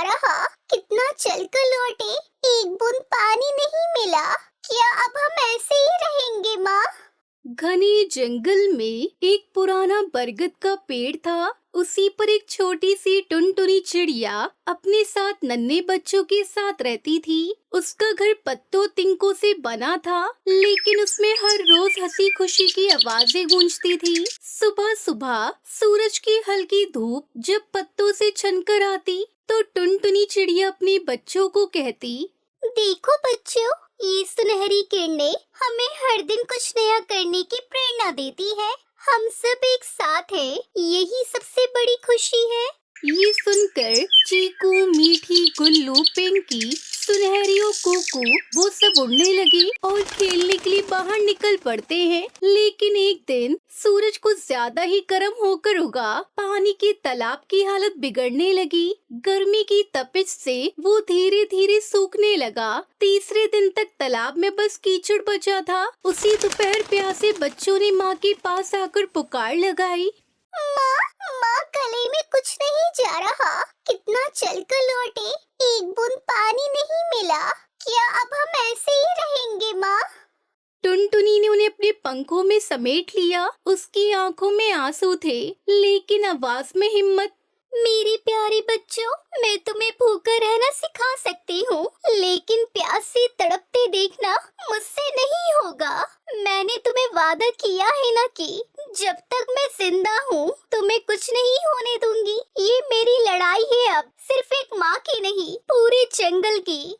रहा, कितना चलकर लौटे, एक बूंद पानी नहीं मिला। क्या अब हम ऐसे ही रहेंगे माँ? घने जंगल में एक पुराना बरगद का पेड़ था। उसी पर एक छोटी सी टुनटुनी चिड़िया अपने साथ नन्हे बच्चों के साथ रहती थी। उसका घर पत्तों तिनकों से बना था, लेकिन उसमें हर रोज हंसी खुशी की आवाजें गूंजती थी। सुबह सुबह सूरज की हल्की धूप जब पत्तों से छनकर आती, तो टुनटुनी चिड़िया अपने बच्चों को कहती, देखो बच्चों, ये सुनहरी किरणें हमें हर दिन कुछ नया करने की प्रेरणा देती है। हम सब एक साथ हैं, यही सबसे बड़ी खुशी है। ये सुनकर चीकू, मीठी, गुल्लू, पिंकी, सुनहरी और कुकू वो सब उड़ने लगे और खेलने के लिए बाहर निकल पड़ते हैं। लेकिन एक दिन सूरज कुछ ज्यादा ही गर्म होकर उगा। पानी के तालाब की हालत बिगड़ने लगी। गर्मी की तपिश से वो धीरे धीरे सूखने लगा। तीसरे दिन तक तालाब में बस कीचड़ बचा था। उसी दोपहर प्यासे बच्चों ने माँ के पास आकर पुकार लगाई, माँ गले में कुछ नहीं जा रहा, कितना चलकर लौटे, एक बूंद पानी नहीं मिला। क्या अब हम ऐसे ही रहेंगे माँ? टुनटुनी ने उन्हें अपने पंखों में समेट लिया। उसकी आंखों में आंसू थे, लेकिन आवाज में हिम्मत। मेरे प्यारे बच्चों, मैं तुम्हें भूखा रहना सिखा सकती हूँ, लेकिन प्यास से तड़पते देखना मुझसे नहीं होगा। मैंने तुम्हें वादा किया है ना कि जब तक मैं जिंदा हूँ तुम्हें कुछ नहीं होने दूंगी। ये मेरी लड़ाई है, अब सिर्फ एक माँ की नहीं, पूरे जंगल की।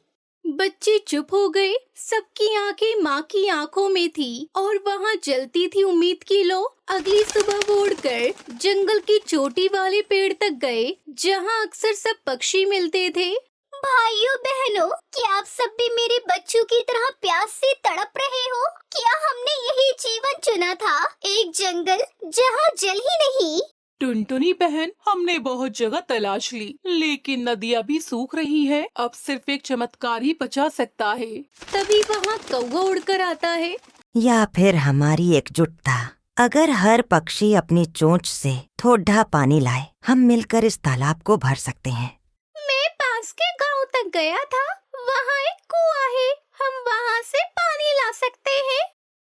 बच्चे चुप हो गए। सबकी आंखें माँ की आंखों में थी और वहाँ जलती थी उम्मीद की लो। अगली सुबह वो उड़कर जंगल की चोटी वाले पेड़ तक गए, जहाँ अक्सर सब पक्षी मिलते थे। भाइयों बहनों, क्या आप सब भी मेरे बच्चों की तरह प्यास से तड़प रहे हो? क्या हमने यही जीवन चुना था, एक जंगल जहाँ जल ही नहीं? टुनटुनी बहन, हमने बहुत जगह तलाश ली, लेकिन नदियाँ भी सूख रही है। अब सिर्फ एक चमत्कार ही बचा सकता है। तभी वहाँ कौवा उड़कर आता है। या फिर हमारी एकजुटता। अगर हर पक्षी अपनी चोंच से थोड़ा पानी लाए, हम मिलकर इस तालाब को भर सकते हैं। मैं पास के गांव तक गया था, वहाँ एक कुआं है, हम वहाँ से पानी ला सकते हैं।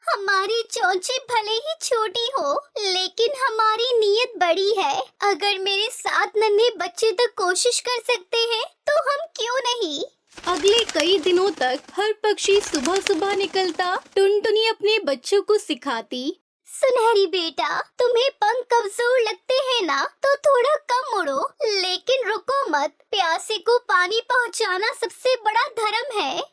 हमारी चोंचें भले ही छोटी हो, लेकिन हमारी नीयत बड़ी है। अगर मेरे 7 नन्हे बच्चे तक कोशिश कर सकते हैं, तो हम क्यों नहीं? अगले कई दिनों तक हर पक्षी सुबह सुबह निकलता। टुनटुनी अपने बच्चों को सिखाती, सुनहरी बेटा, तुम्हें पंख कमजोर लगते हैं ना, तो थोड़ा कम उड़ो, लेकिन रुको मत। प्यासे को पानी पहुंचाना सबसे बड़ा धर्म है।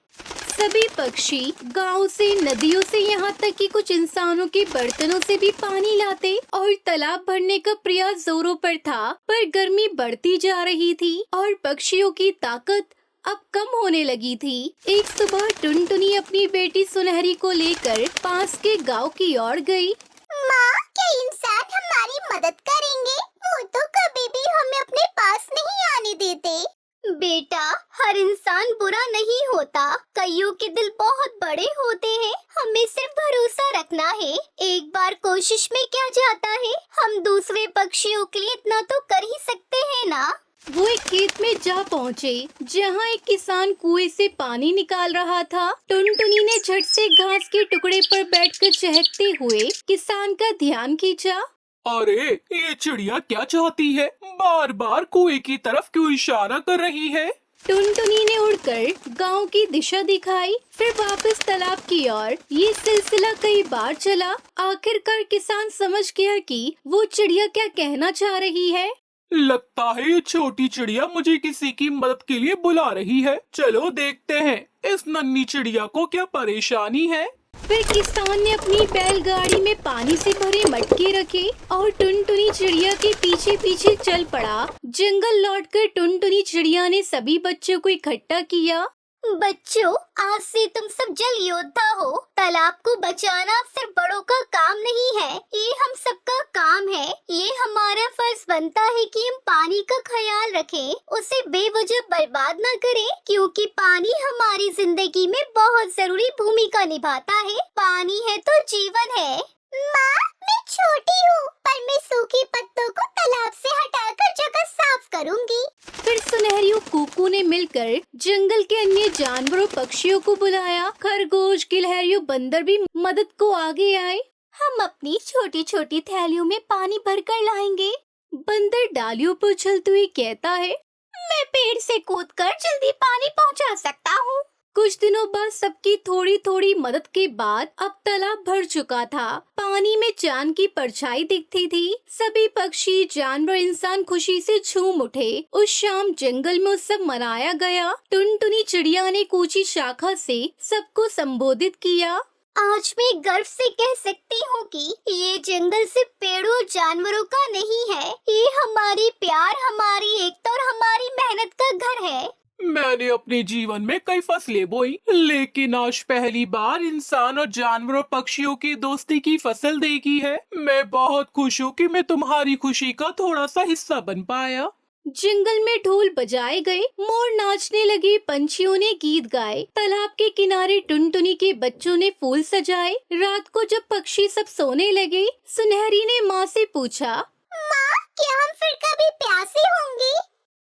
सभी पक्षी गांव से, नदियों से, यहाँ तक कि कुछ इंसानों के बर्तनों से भी पानी लाते और तालाब भरने का प्रयास जोरों पर था। पर गर्मी बढ़ती जा रही थी और पक्षियों की ताकत अब कम होने लगी थी। एक सुबह टुनटुनी अपनी बेटी सुनहरी को लेकर पास के गांव की ओर गई। माँ, क्या इंसान हमारी मदद करेंगे? वो तो कभी भी हमें अपने पास नहीं आने देते। बेटा, हर इंसान बुरा नहीं होता, कईयों के दिल बहुत बड़े होते हैं। हमें सिर्फ भरोसा रखना है। एक बार कोशिश में क्या जाता है, हम दूसरे पक्षियों के लिए इतना तो कर ही सकते हैं ना। वो एक खेत में जा पहुँचे, जहाँ एक किसान कुएं से पानी निकाल रहा था। टुनटुनी ने झट से घास के टुकड़े पर बैठकर चहकते हुए किसान का ध्यान खींचा। अरे, ये चिड़िया क्या चाहती है? बार बार कुएं की तरफ क्यों इशारा कर रही है? टुनटुनी ने उड़कर गांव की दिशा दिखाई, फिर वापस तालाब की ओर। ये सिलसिला कई बार चला। आखिरकार किसान समझ गया कि वो चिड़िया क्या कहना चाह रही है। लगता है ये छोटी चिड़िया मुझे किसी की मदद के लिए बुला रही है। चलो देखते हैं इस नन्ही चिड़िया को क्या परेशानी है। फिर किसान ने अपनी बैलगाड़ी में पानी से भरे मटके रखे और टुनटुनी चिड़िया के पीछे पीछे चल पड़ा। जंगल लौटकर टुनटुनी चिड़िया ने सभी बच्चों को इकट्ठा किया। बच्चों, आज से तुम सब जल योद्धा हो। तालाब को बचाना सिर्फ बड़ों का काम नहीं है, ये हम सबका काम है। ये हमारा फर्ज बनता है कि हम पानी का ख्याल रखें, उसे बेवजह बर्बाद न करें, क्योंकि पानी हमारी जिंदगी में बहुत जरूरी भूमिका निभाता है। पानी है तो जीवन है। माँ, मैं छोटी हूँ, पर मैं सूखे पत्तों को तालाब से हटाकर जगह साफ करूँगी। फिर सुनहरी और कुकू ने मिलकर जंगल के अन्य जानवरों पक्षियों को बुलाया। खरगोश, गिलहरी और बंदर भी मदद को आगे आए। हम अपनी छोटी छोटी थैलियों में पानी भरकर लाएंगे। बंदर डालियों पर उछलते हुए कहता है, मैं पेड़ से कूदकर जल्दी पानी पहुंचा सकता हूँ। कुछ दिनों बाद सबकी थोड़ी थोड़ी मदद के बाद अब तालाब भर चुका था। पानी में चांद की परछाई दिखती थी। सभी पक्षी, जानवर, इंसान खुशी से झूम उठे। उस शाम जंगल में उत्सव मनाया गया। टुनटुनी चिड़िया ने एक ऊंची शाखा से सबको संबोधित किया। आज मैं गर्व से कह सकती हूँ कि ये जंगल सिर्फ पेड़ों और जानवरों का नहीं है, ये हमारी प्यार, हमारी एकता और हमारी मेहनत का घर है। मैंने अपने जीवन में कई फसलें बोई, लेकिन आज पहली बार इंसान और जानवरों पक्षियों की दोस्ती की फसल देखी है। मैं बहुत खुश हूँ कि मैं तुम्हारी खुशी का थोड़ा सा हिस्सा बन पाया। जंगल में ढोल बजाए गए, मोर नाचने लगे, पंछियों ने गीत गाए। तालाब के किनारे टुनटुनी के बच्चों ने फूल सजाए। रात को जब पक्षी सब सोने लगे, सुनहरी ने माँ से पूछा, माँ, क्या हम फिर कभी प्यासे होंगे?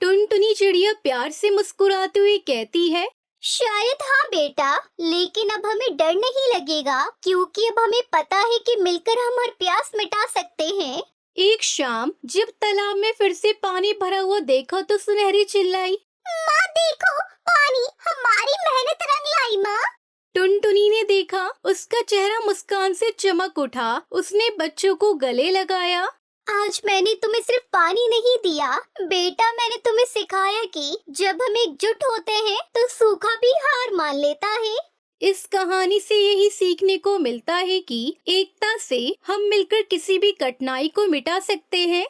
टुनटुनी चिड़िया प्यार से मुस्कुराते हुए कहती है, शायद हाँ बेटा, लेकिन अब हमें डर नहीं लगेगा, क्योंकि अब हमें पता है कि मिलकर हम हर प्यास मिटा सकते हैं। एक शाम जब तालाब में फिर से पानी भरा हुआ देखा तो सुनहरी चिल्लाई, माँ देखो, पानी हमारी मेहनत रंग लाई। माँ, टुनटुनी ने देखा, उसका चेहरा मुस्कान से चमक उठा। उसने बच्चों को गले लगाया। आज मैंने तुम्हें सिर्फ पानी नहीं दिया बेटा, मैंने तुम्हें सिखाया कि जब हम एकजुट होते हैं तो सूखा भी हार मान लेता है। इस कहानी से यही सीखने को मिलता है कि एकता से हम मिलकर किसी भी कठिनाई को मिटा सकते हैं।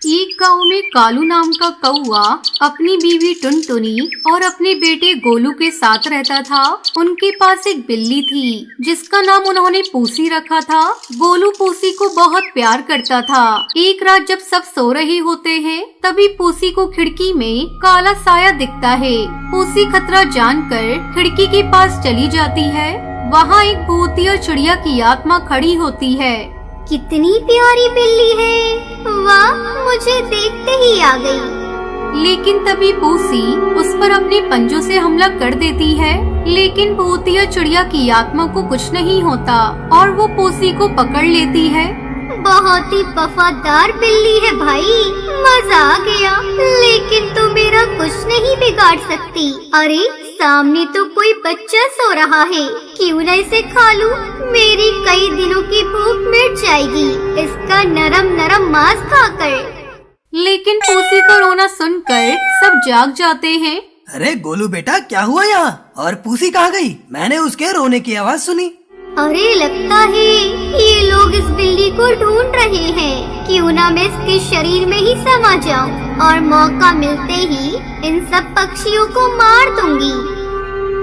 एक गांव में कालू नाम का कौआ अपनी बीवी टुनटुनी और अपने बेटे गोलू के साथ रहता था। उनके पास एक बिल्ली थी जिसका नाम उन्होंने पूसी रखा था। गोलू पूसी को बहुत प्यार करता था। एक रात जब सब सो रहे होते हैं तभी पूसी को खिड़की में काला साया दिखता है। पूसी खतरा जानकर खिड़की के पास चली जाती है। वहाँ एक भूतिया चिड़िया की आत्मा खड़ी होती है। कितनी प्यारी बिल्ली है, वाह, मुझे देखते ही आ गई। लेकिन तभी पूसी उस पर अपने पंजों से हमला कर देती है। लेकिन भूतिया चिड़िया की आत्मा को कुछ नहीं होता और वो पूसी को पकड़ लेती है। बहुत ही वफादार बिल्ली है भाई, मजा आ गया। लेकिन तू मेरा कुछ नहीं बिगाड़ सकती। अरे सामने तो कोई बच्चा सो रहा है, क्यों न इसे खा लूं? मेरी कई दिनों की भूख मिट जाएगी इसका नरम नरम मांस खाकर। लेकिन पूसी का रोना सुनकर सब जाग जाते हैं। अरे गोलू बेटा, क्या हुआ यहाँ? और पूसी कहाँ गई? मैंने उसके रोने की आवाज सुनी। अरे लगता है ये लोग इस बिल्ली को ढूंढ रहे हैं। क्यों ना मैं इसके शरीर में ही समा जाऊं और मौका मिलते ही इन सब पक्षियों को मार दूंगी।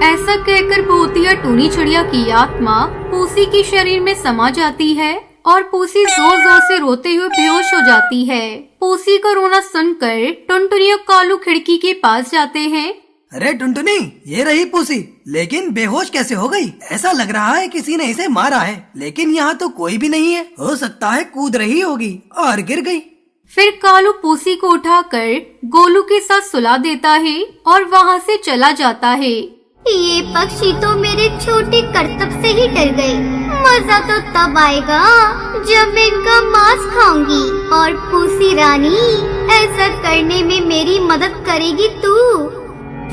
ऐसा कहकर भूतिया टूनी चिड़िया की आत्मा पूसी के शरीर में समा जाती है और पूसी जोर जोर से रोते हुए बेहोश हो जाती है। पूसी का रोना सुनकर टुनटुनी और कालू खिड़की के पास जाते हैं। अरे टुनटुनी, ये रही पूसी, लेकिन बेहोश कैसे हो गई? ऐसा लग रहा है किसी ने इसे मारा है, लेकिन यहाँ तो कोई भी नहीं है। हो सकता है कूद रही होगी और गिर गई। फिर कालू पूसी को उठाकर गोलू के साथ सुला देता है और वहाँ से चला जाता है। ये पक्षी तो मेरे छोटे करतब से ही डर गए। मजा तो तब आएगा जब मैं इनका मांस खाऊंगी। और पूसी रानी, ऐसा करने में मेरी मदद करेगी तू?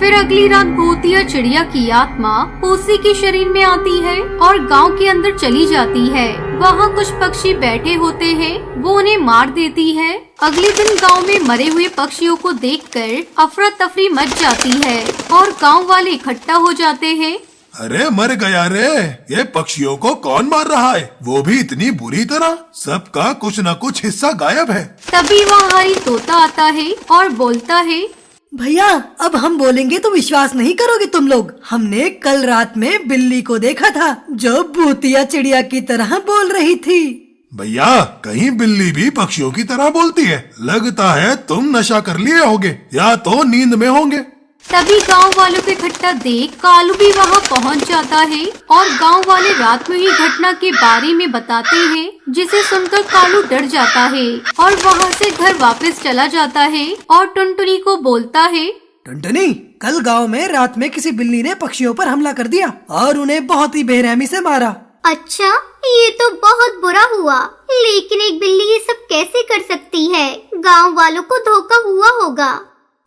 फिर अगली रात भूतिया चिड़िया की आत्मा पूसी के शरीर में आती है और गांव के अंदर चली जाती है। वहाँ कुछ पक्षी बैठे होते हैं, वो उन्हें मार देती है। अगले दिन गांव में मरे हुए पक्षियों को देखकर अफरा तफरी मच जाती है और गांव वाले इकट्ठा हो जाते हैं। अरे मर गया रे, ये पक्षियों को कौन मार रहा है? वो भी इतनी बुरी तरह। सबका कुछ न कुछ हिस्सा गायब है। तभी वहाँ हरी तोता आता है और बोलता है, भैया, अब हम बोलेंगे तो विश्वास नहीं करोगे तुम लोग। हमने कल रात में बिल्ली को देखा था जो भूतिया चिड़िया की तरह बोल रही थी। भैया, कहीं बिल्ली भी पक्षियों की तरह बोलती है? लगता है तुम नशा कर लिए होगे या तो नींद में होंगे। तभी गांव वालों को इकट्ठा देख कालू भी वहां पहुंच जाता है और गांव वाले रात में ही घटना के बारे में बताते हैं, जिसे सुनकर कालू डर जाता है और वहां से घर वापस चला जाता है और टुनटुनी को बोलता है, टुनटुनी, कल गांव में रात में किसी बिल्ली ने पक्षियों पर हमला कर दिया और उन्हें बहुत ही बेरहमी से मारा। अच्छा, ये तो बहुत बुरा हुआ, लेकिन एक बिल्ली ये सब कैसे कर सकती है? गांव वालों को धोखा हुआ होगा।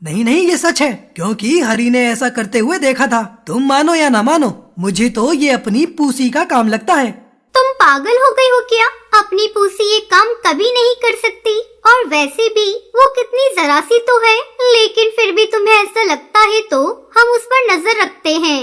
नहीं नहीं, ये सच है, क्योंकि हरी ने ऐसा करते हुए देखा था। तुम मानो या ना मानो, मुझे तो ये अपनी पूसी का काम लगता है। तुम पागल हो गई हो क्या? अपनी पूसी ये काम कभी नहीं कर सकती, और वैसे भी वो कितनी जरा सी तो है, लेकिन फिर भी तुम्हें ऐसा लगता है तो हम उस पर नजर रखते हैं।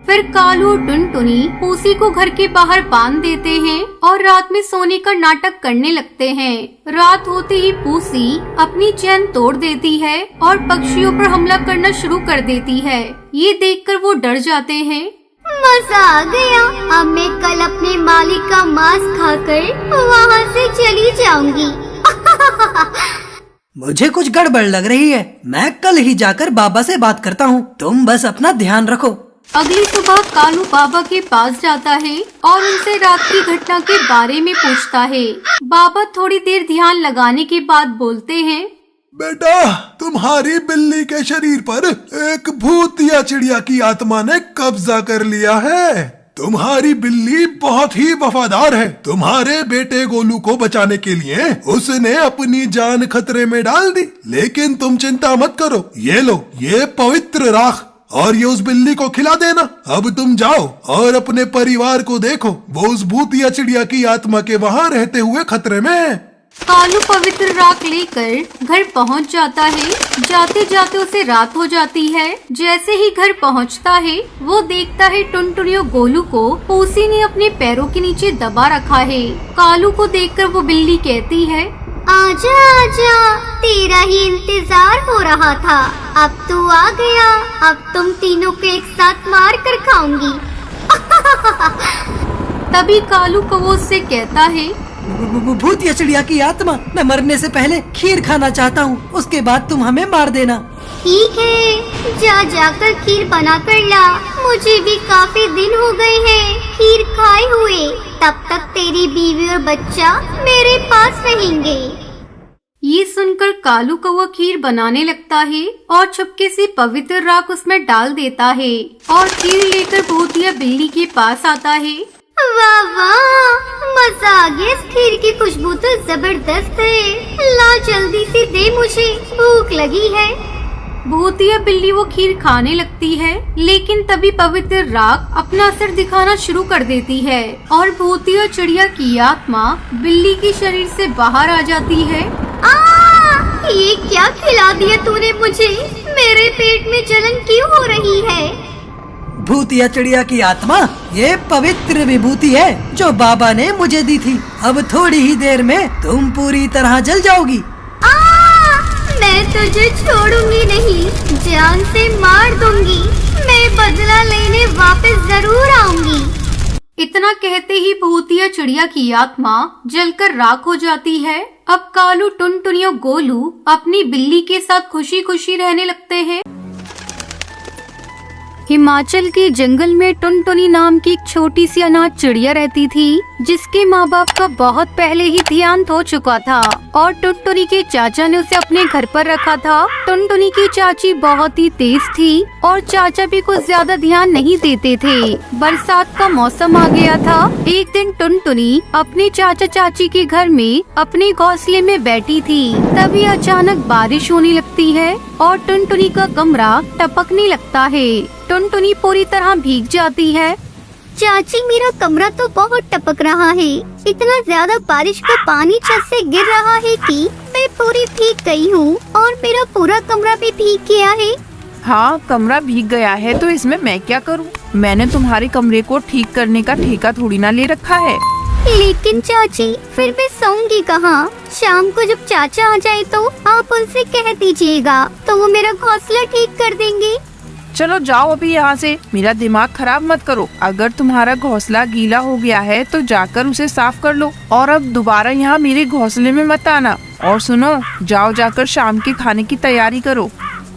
फिर कालू और टुनटुनी पूसी को घर के बाहर बांध देते हैं और रात में सोने का नाटक करने लगते हैं। रात होते ही पूसी अपनी चैन तोड़ देती है और पक्षियों पर हमला करना शुरू कर देती है। ये देखकर वो डर जाते हैं। मजा आ गया, अब मैं कल अपने मालिक का मांस खाकर वहाँ से चली जाऊंगी। मुझे कुछ गड़बड़ लग रही है, मैं कल ही जाकर बाबा से बात करता हूँ। तुम बस अपना ध्यान रखो। अगली सुबह कालू बाबा के पास जाता है और उनसे रात की घटना के बारे में पूछता है। बाबा थोड़ी देर ध्यान लगाने के बाद बोलते हैं, बेटा, तुम्हारी बिल्ली के शरीर पर एक भूत या चिड़िया की आत्मा ने कब्जा कर लिया है। तुम्हारी बिल्ली बहुत ही वफादार है। तुम्हारे बेटे गोलू को बचाने के लिए उसने अपनी जान खतरे में डाल दी। लेकिन तुम चिंता मत करो, ये लो, ये पवित्र राख, और ये उस बिल्ली को खिला देना। अब तुम जाओ और अपने परिवार को देखो, वो उस भूत या चिड़िया की आत्मा के वहाँ रहते हुए खतरे में है। कालू पवित्र राख लेकर घर पहुंच जाता है। जाते जाते उसे रात हो जाती है। जैसे ही घर पहुंचता है, वो देखता है टुनटुनी और गोलू को पूसी ने अपने पैरों के नीचे दबा रखा है। कालू को देखकर वो बिल्ली कहती है, आजा आजा, तेरा ही इंतजार हो रहा था, अब तू आ गया। अब तुम तीनों को एक साथ मार कर खाऊंगी। तभी कालू कौवा उससे कहता है, भूत या चिड़िया की आत्मा, मैं मरने से पहले खीर खाना चाहता हूँ, उसके बाद तुम हमें मार देना। ठीक है, जा जाकर खीर बना कर ला। मुझे भी काफी दिन हो गए हैं खीर खाए हुए। तब तक तेरी बीवी और बच्चा मेरे पास रहेंगे। ये सुनकर कालू कौवा खीर बनाने लगता है और चुपके से पवित्र राख उसमें डाल देता है और खीर लेकर भूतिया बिल्ली के पास आता है। वाह वाह, मजा आ गया। इस खीर की खुशबू तो जबरदस्त है। ला जल्दी से दे, मुझे भूख लगी है। भूतिया बिल्ली वो खीर खाने लगती है, लेकिन तभी पवित्र राख अपना असर दिखाना शुरू कर देती है और भूतिया चिड़िया की आत्मा बिल्ली के शरीर से बाहर आ जाती है। ये क्या खिला दिया तूने मुझे? मेरे पेट में जलन क्यों हो रही है? भूत या चिड़िया की आत्मा, ये पवित्र विभूति है जो बाबा ने मुझे दी थी। अब थोड़ी ही देर में तुम पूरी तरह जल जाओगी। मैं तुझे छोड़ूंगी नहीं, जान से मार दूंगी। मैं बदला लेने वापस जरूर आऊंगी। इतना कहते ही भूतिया चिड़िया की आत्मा जलकर राख हो जाती है। अब कालू, टुनटुनी और गोलू अपनी बिल्ली के साथ खुशी खुशी रहने लगते हैं। हिमाचल के जंगल में टुनटुनी नाम की एक छोटी सी अनाथ चिड़िया रहती थी, जिसके माँ बाप का बहुत पहले ही देहांत हो चुका था और टुनटुनी के चाचा ने उसे अपने घर पर रखा था। टुनटुनी की चाची बहुत ही तेज थी और चाचा भी कुछ ज्यादा ध्यान नहीं देते थे। बरसात का मौसम आ गया था। एक दिन टुनटुनी अपने चाचा चाची के घर में अपने घोंसले में बैठी थी। तभी अचानक बारिश होने लगती है और टुनटुनी का कमरा टपकने लगता है। टुनटुनी पूरी तरह भीग जाती है। चाची, मेरा कमरा तो बहुत टपक रहा है। इतना ज्यादा बारिश का पानी छत से गिर रहा है कि मैं पूरी भीग गई हूँ और मेरा पूरा कमरा भी भीग गया है। हाँ, कमरा भीग गया है तो इसमें मैं क्या करूँ? मैंने तुम्हारे कमरे को ठीक करने का ठेका थोड़ी ना ले रखा है। लेकिन चाची, फिर मैं सोऊंगी कहाँ? शाम को जब चाचा आ जाए तो आप उनसे कह दीजिएगा, तो वो मेरा घोंसला ठीक कर देंगे। चलो जाओ अभी यहाँ से, मेरा दिमाग खराब मत करो। अगर तुम्हारा घोंसला गीला हो गया है तो जाकर उसे साफ कर लो और अब दोबारा यहाँ मेरे घोंसले में मत आना। और सुनो, जाओ जाकर शाम के खाने की तैयारी करो।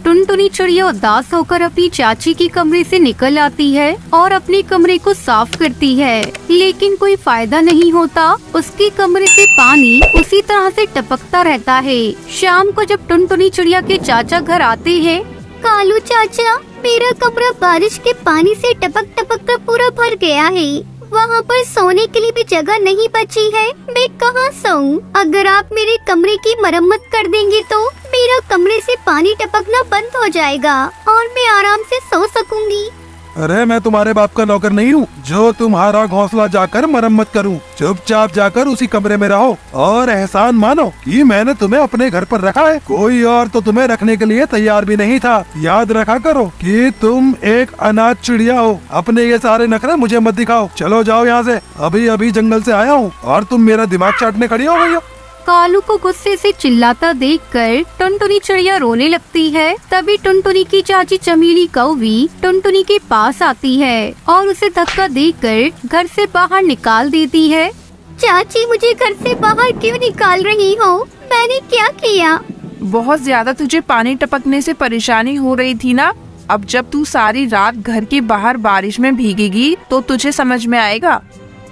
टुनटुनी चिड़िया उदास होकर अपनी चाची के कमरे से निकल आती है और अपने कमरे को साफ करती है, लेकिन कोई फायदा नहीं होता। उसके कमरे से पानी उसी तरह से टपकता रहता है। शाम को जब टुनटुनी चिड़िया के चाचा घर आते हैं, कालू चाचा, मेरा कमरा बारिश के पानी से टपक टपक कर पूरा भर गया है। वहाँ पर सोने के लिए भी जगह नहीं बची है। मैं कहाँ सोऊं? अगर आप मेरे कमरे की मरम्मत कर देंगे तो मेरा कमरे से पानी टपकना बंद हो जाएगा और मैं आराम से सो सकूंगी। अरे मैं तुम्हारे बाप का नौकर नहीं हूँ जो तुम्हारा घोंसला जाकर मरम्मत करूँ। चुपचाप जाकर उसी कमरे में रहो और एहसान मानो कि मैंने तुम्हें अपने घर पर रखा है। कोई और तो तुम्हें रखने के लिए तैयार भी नहीं था। याद रखा करो कि तुम एक अनाथ चिड़िया हो। अपने ये सारे नखरे मुझे मत दिखाओ। चलो जाओ यहाँ से, अभी अभी जंगल से आया हूँ और तुम मेरा दिमाग चाटने खड़ी हो गई हो। कालू को गुस्से से चिल्लाता देखकर टुनटुनी चिड़िया रोने लगती है। तभी टुनटुनी की चाची चमेली कौवी टुनटुनी के पास आती है और उसे धक्का देकर घर से बाहर निकाल देती है। चाची, मुझे घर से बाहर क्यों निकाल रही हो? मैंने क्या किया? बहुत ज्यादा तुझे पानी टपकने से परेशानी हो रही थी ना। अब जब तू सारी रात घर के बाहर बारिश में भीगेगी तो तुझे समझ में आएगा।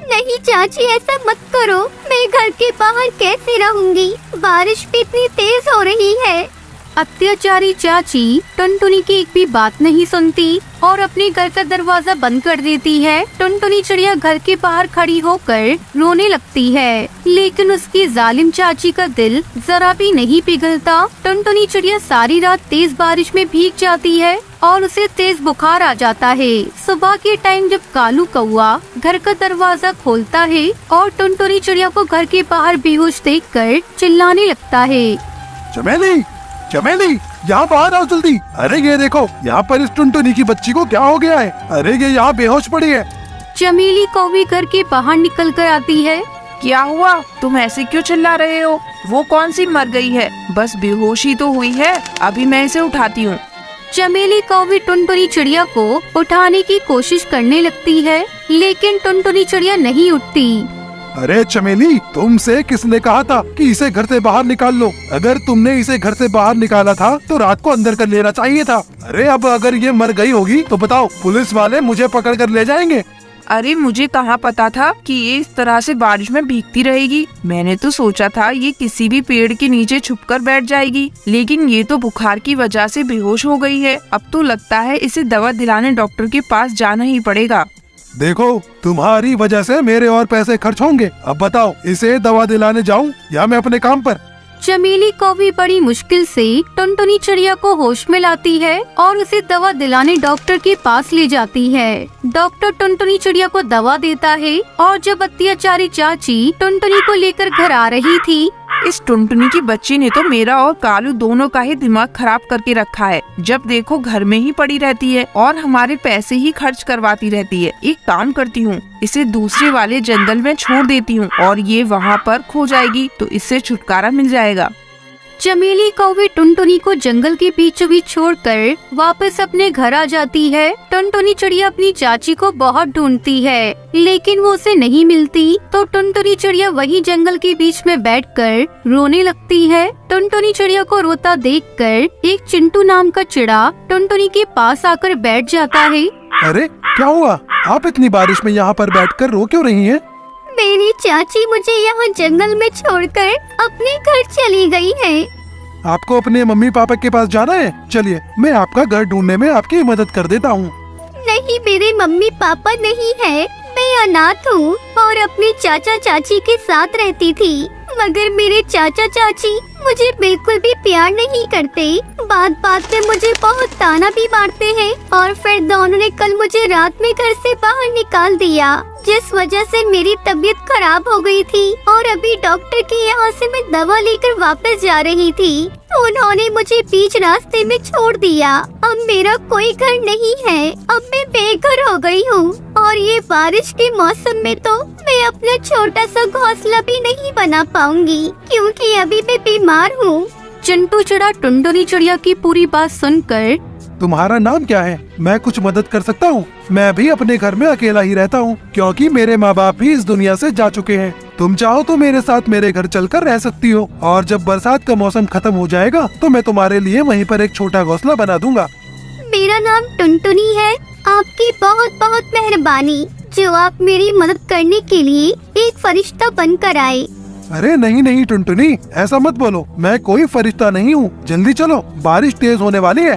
नहीं चाची, ऐसा मत करो। मैं घर के बाहर कैसे रहूंगी? बारिश भी इतनी तेज हो रही है। अत्याचारी चाची टुनटुनी की एक भी बात नहीं सुनती और अपने घर का दरवाजा बंद कर देती है। टुनटुनी चिड़िया घर के बाहर खड़ी होकर रोने लगती है, लेकिन उसकी जालिम चाची का दिल जरा भी नहीं पिघलता। टुनटुनी चिड़िया सारी रात तेज बारिश में भीग जाती है और उसे तेज बुखार आ जाता है। सुबह के टाइम जब कालू कौआ घर का दरवाजा खोलता है और टुनटुनी चिड़िया को घर के बाहर बेहोश देखकर चिल्लाने लगता है। चमेली, चमेली, यहाँ बाहर आओ जल्दी। अरे ये देखो, यहाँ पर इस टुनटुनी की बच्ची को क्या हो गया है? अरे ये यहाँ बेहोश पड़ी है। चमेली कौवी घर के बाहर निकल कर आती है। क्या हुआ? तुम ऐसे क्यों चिल्ला रहे हो? वो कौन सी मर गई है? बस बेहोशी तो हुई है। अभी मैं इसे उठाती हूँ। चमेली कौवी टुनटुनी चिड़िया को उठाने की कोशिश करने लगती है, लेकिन टुनटुनी चिड़िया नहीं उठती। अरे चमेली, तुमसे किसने कहा था कि इसे घर से बाहर निकाल लो? अगर तुमने इसे घर से बाहर निकाला था तो रात को अंदर कर लेना चाहिए था। अरे अब अगर ये मर गई होगी तो बताओ, पुलिस वाले मुझे पकड़ कर ले जाएंगे। अरे मुझे कहाँ पता था कि ये इस तरह से बारिश में भीगती रहेगी। मैंने तो सोचा था ये किसी भी पेड़ के नीचे छुपकर बैठ जाएगी, लेकिन ये तो बुखार की वजह से बेहोश हो गई है। अब तो लगता है इसे दवा दिलाने डॉक्टर के पास जाना ही पड़ेगा। देखो, तुम्हारी वजह से मेरे और पैसे खर्च होंगे। अब बताओ, इसे दवा दिलाने जाऊं या मैं अपने काम पर? चमेली कौवी बड़ी मुश्किल से टुनटुनी चिड़िया को होश में लाती है और उसे दवा दिलाने डॉक्टर के पास ले जाती है। डॉक्टर टुनटुनी चिड़िया को दवा देता है और जब अत्याचारी चाची टुनटुनी को लेकर घर आ रही थी, इस टुनटुनी की बच्ची ने तो मेरा और कालू दोनों का ही दिमाग खराब करके रखा है। जब देखो घर में ही पड़ी रहती है और हमारे पैसे ही खर्च करवाती रहती है। एक काम करती हूँ, इसे दूसरे वाले जंगल में छोड़ देती हूँ और ये वहाँ पर खो जाएगी तो इससे छुटकारा मिल जाएगा। चमेली कौवी टुनटुनी को जंगल के बीचों बीच छोड़कर वापस अपने घर आ जाती है। टुनटुनी चिड़िया अपनी चाची को बहुत ढूंढती है, लेकिन वो उसे नहीं मिलती। तो टुनटुनी चिड़िया वही जंगल के बीच में बैठकर रोने लगती है। टुनटुनी चिड़िया को रोता देखकर एक चिंटू नाम का चिड़ा टुनटुनी के पास आकर बैठ जाता है। अरे क्या हुआ? आप इतनी बारिश में यहाँ पर बैठकर रो क्यों रही हैं? मेरी चाची मुझे यहाँ जंगल में छोड़कर अपने घर चली गई है। आपको अपने मम्मी पापा के पास जाना है? चलिए, मैं आपका घर ढूंढने में आपकी मदद कर देता हूँ। नहीं, मेरे मम्मी पापा नहीं है। मैं अनाथ हूँ और अपने चाचा चाची के साथ रहती थी, मगर मेरे चाचा चाची मुझे बिल्कुल भी प्यार नहीं करते। बात बात में मुझे बहुत ताना भी मारते हैं और फिर दोनों ने कल मुझे रात में घर से बाहर निकाल दिया, जिस वजह से मेरी तबीयत खराब हो गई थी और अभी डॉक्टर के यहाँ से मैं दवा लेकर वापस जा रही थी। उन्होंने मुझे बीच रास्ते में छोड़ दिया। अब मेरा कोई घर नहीं है। अब मैं बेघर हो गई हूँ और ये बारिश के मौसम में तो मैं अपना छोटा सा घोंसला भी नहीं बना पाऊंगी, क्योंकि अभी मैं बीमार हूँ। चिंटू चिड़ा टुनटुनी चिड़िया की पूरी बात सुनकर तुम्हारा नाम क्या है? मैं कुछ मदद कर सकता हूँ? मैं भी अपने घर में अकेला ही रहता हूँ क्योंकि मेरे माँ बाप भी इस दुनिया से जा चुके हैं। तुम चाहो तो मेरे साथ मेरे घर चलकर रह सकती हो और जब बरसात का मौसम खत्म हो जाएगा तो मैं तुम्हारे लिए वहीं पर एक छोटा घोंसला बना दूंगा। मेरा नाम टुनटुनी है। आपकी बहुत बहुत मेहरबानी जो आप मेरी मदद करने के लिए एक फरिश्ता बनकर आए। अरे नहीं नहीं टुनटुनी, ऐसा मत बोलो, मैं कोई फरिश्ता नहीं हूँ। जल्दी चलो, बारिश तेज होने वाली है।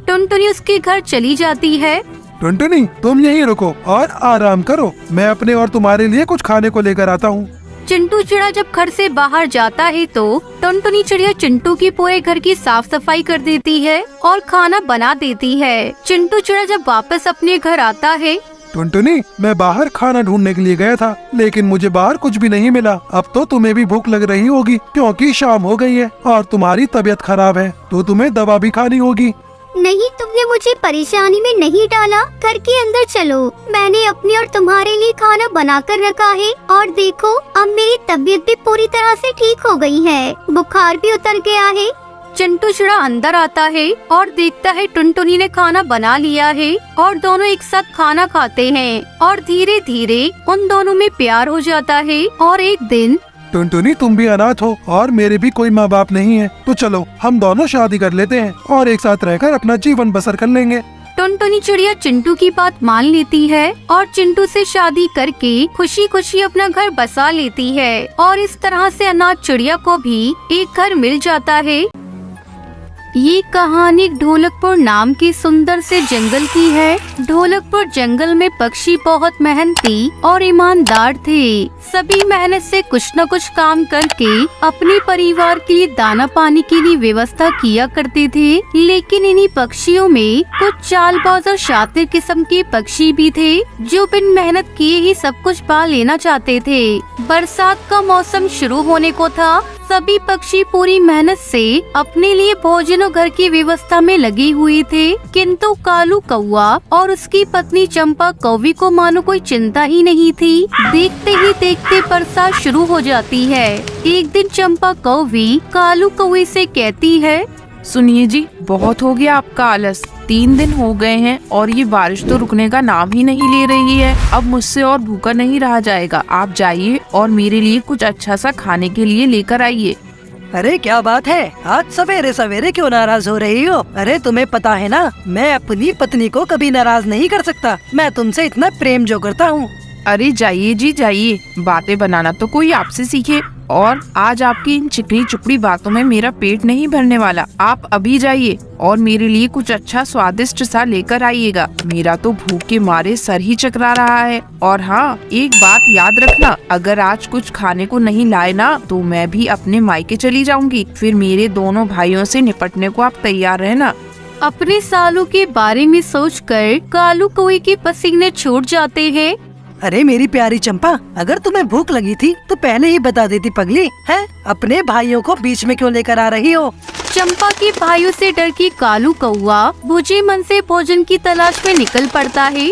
टुनटुनी उसके घर चली जाती है। टुनटुनी तुम यहीं रुको और आराम करो, मैं अपने और तुम्हारे लिए कुछ खाने को लेकर आता हूँ। चिंटू चिड़िया जब घर से बाहर जाता है तो टुनटुनी चिड़िया चिंटू की पूरे घर की साफ सफाई कर देती है और खाना बना देती है। चिंटू चिड़िया जब वापस अपने घर आता है। टुनटुनी, मैं बाहर खाना ढूंढने के लिए गया था लेकिन मुझे बाहर कुछ भी नहीं मिला। अब तो तुम्हें भी भूख लग रही होगी क्योंकि शाम हो गई है और तुम्हारी तबीयत खराब है तो तुम्हें दवा भी खानी होगी। नहीं, तुमने मुझे परेशानी में नहीं डाला। घर के अंदर चलो, मैंने अपने और तुम्हारे लिए खाना बनाकर रखा है और देखो अब मेरी तबीयत भी पूरी तरह से ठीक हो गई है, बुखार भी उतर गया है। चिंटू चिड़ा अंदर आता है और देखता है टुनटुनी ने खाना बना लिया है और दोनों एक साथ खाना खाते हैं और धीरे धीरे उन दोनों में प्यार हो जाता है। और एक दिन टुनटुनी तुम भी अनाथ हो और मेरे भी कोई माँ बाप नहीं है, तो चलो हम दोनों शादी कर लेते हैं और एक साथ रहकर अपना जीवन बसर कर लेंगे। टुनटुनी चिड़िया चिंटू की बात मान लेती है और चिंटू से शादी करके खुशी खुशी अपना घर बसा लेती है और इस तरह से अनाथ चिड़िया को भी एक घर मिल जाता है। ये कहानी ढोलकपुर नाम के सुंदर से जंगल की है। ढोलकपुर जंगल में पक्षी बहुत मेहनती और ईमानदार थे। सभी मेहनत से कुछ न कुछ काम करके अपने परिवार के लिए दाना पानी के लिए व्यवस्था किया करते थे। लेकिन इन्हीं पक्षियों में कुछ चालबाज और शातिर किस्म के पक्षी भी थे जो बिन मेहनत किए ही सब कुछ पा लेना चाहते थे। बरसात का मौसम शुरू होने को था। सभी पक्षी पूरी मेहनत से अपने लिए भोजन और घर की व्यवस्था में लगे हुए थे, किंतु कालू कौवा और उसकी पत्नी चंपा कौवी को मानो कोई चिंता ही नहीं थी। देखते ही देखते बरसात शुरू हो जाती है। एक दिन चंपा कौवी कालू कौवे से कहती है, सुनिए जी, बहुत हो गया आपका आलस। 3 दिन हो गए हैं और ये बारिश तो रुकने का नाम ही नहीं ले रही है। अब मुझसे और भूखा नहीं रहा जाएगा। आप जाइए और मेरे लिए कुछ अच्छा सा खाने के लिए लेकर आइए। अरे क्या बात है, आज सवेरे सवेरे क्यों नाराज हो रही हो? अरे तुम्हें पता है ना, मैं अपनी पत्नी को कभी नाराज नहीं कर सकता। मैं तुमसे इतना प्रेम जो करता हूँ। अरे जाइए जी जाइए, बातें बनाना तो कोई आपसे सीखे। और आज आपकी इन चिकनी चुपड़ी बातों में मेरा पेट नहीं भरने वाला। आप अभी जाइए और मेरे लिए कुछ अच्छा स्वादिष्ट सा लेकर आइएगा। मेरा तो भूख के मारे सर ही चकरा रहा है। और हाँ, एक बात याद रखना, अगर आज कुछ खाने को नहीं लाए ना तो मैं भी अपने मायके चली जाऊंगी। फिर मेरे दोनों भाइयों से निपटने को आप तैयार रहना। अपने सालों के बारे में सोचकर कालू कौवे के पसीने छूट जाते हैं। अरे मेरी प्यारी चंपा, अगर तुम्हें भूख लगी थी तो पहले ही बता देती पगली। है अपने भाइयों को बीच में क्यों लेकर आ रही हो? चंपा के भाइयों से डर के कालू कौवा बुझे मन से भोजन की तलाश में निकल पड़ता है।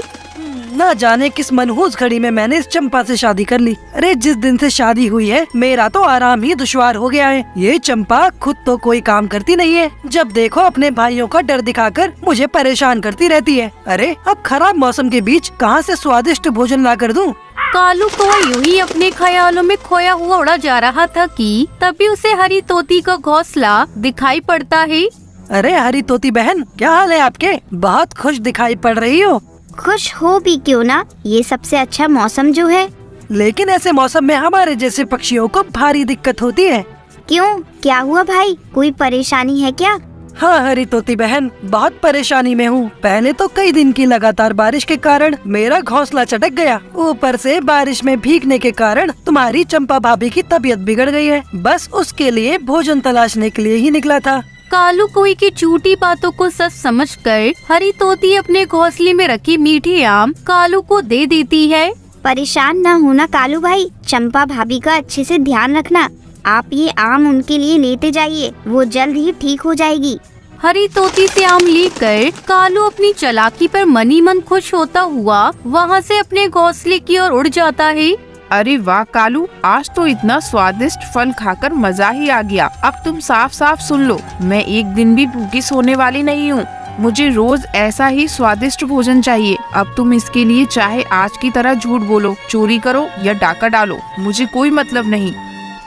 न जाने किस मनहूस घड़ी में मैंने इस चंपा से शादी कर ली। अरे जिस दिन से शादी हुई है मेरा तो आराम ही दुश्वार हो गया है। ये चंपा खुद तो कोई काम करती नहीं है, जब देखो अपने भाइयों का डर दिखाकर मुझे परेशान करती रहती है। अरे अब खराब मौसम के बीच कहाँ से स्वादिष्ट भोजन ला कर दूं? कालू कौवा यूं ही अपने ख्यालों में खोया हुआ उड़ा जा रहा था कि तभी उसे हरी तोती का घोंसला दिखाई पड़ता है। अरे हरी तोती बहन, क्या हाल है आपके? बहुत खुश दिखाई पड़ रही हो। खुश हो भी क्यों ना, ये सबसे अच्छा मौसम जो है। लेकिन ऐसे मौसम में हमारे जैसे पक्षियों को भारी दिक्कत होती है। क्यों, क्या हुआ भाई? कोई परेशानी है क्या? हाँ हरी तोती बहन, बहुत परेशानी में हूँ। पहले तो कई दिन की लगातार बारिश के कारण मेरा घोंसला चटक गया। ऊपर से बारिश में भीगने के कारण तुम्हारी चंपा भाभी की तबीयत बिगड़ गई है। बस उसके लिए भोजन तलाशने के लिए ही निकला था। कालू कौवे की झूठी बातों को सच समझकर हरी तोती अपने घोंसले में रखी मीठी आम कालू को दे देती है। परेशान ना होना कालू भाई, चंपा भाभी का अच्छे से ध्यान रखना। आप ये आम उनके लिए लेते जाइए, वो जल्द ही ठीक हो जाएगी। हरी तोती से आम लेकर कालू अपनी चालाकी पर मनी मन खुश होता हुआ वहाँ से अपने घोंसले की ओर उड़ जाता है। अरे वाह कालू, आज तो इतना स्वादिष्ट फल खाकर मजा ही आ गया। अब तुम साफ साफ सुन लो, मैं एक दिन भी भूखी सोने वाली नहीं हूँ। मुझे रोज ऐसा ही स्वादिष्ट भोजन चाहिए। अब तुम इसके लिए चाहे आज की तरह झूठ बोलो, चोरी करो या डाका डालो, मुझे कोई मतलब नहीं।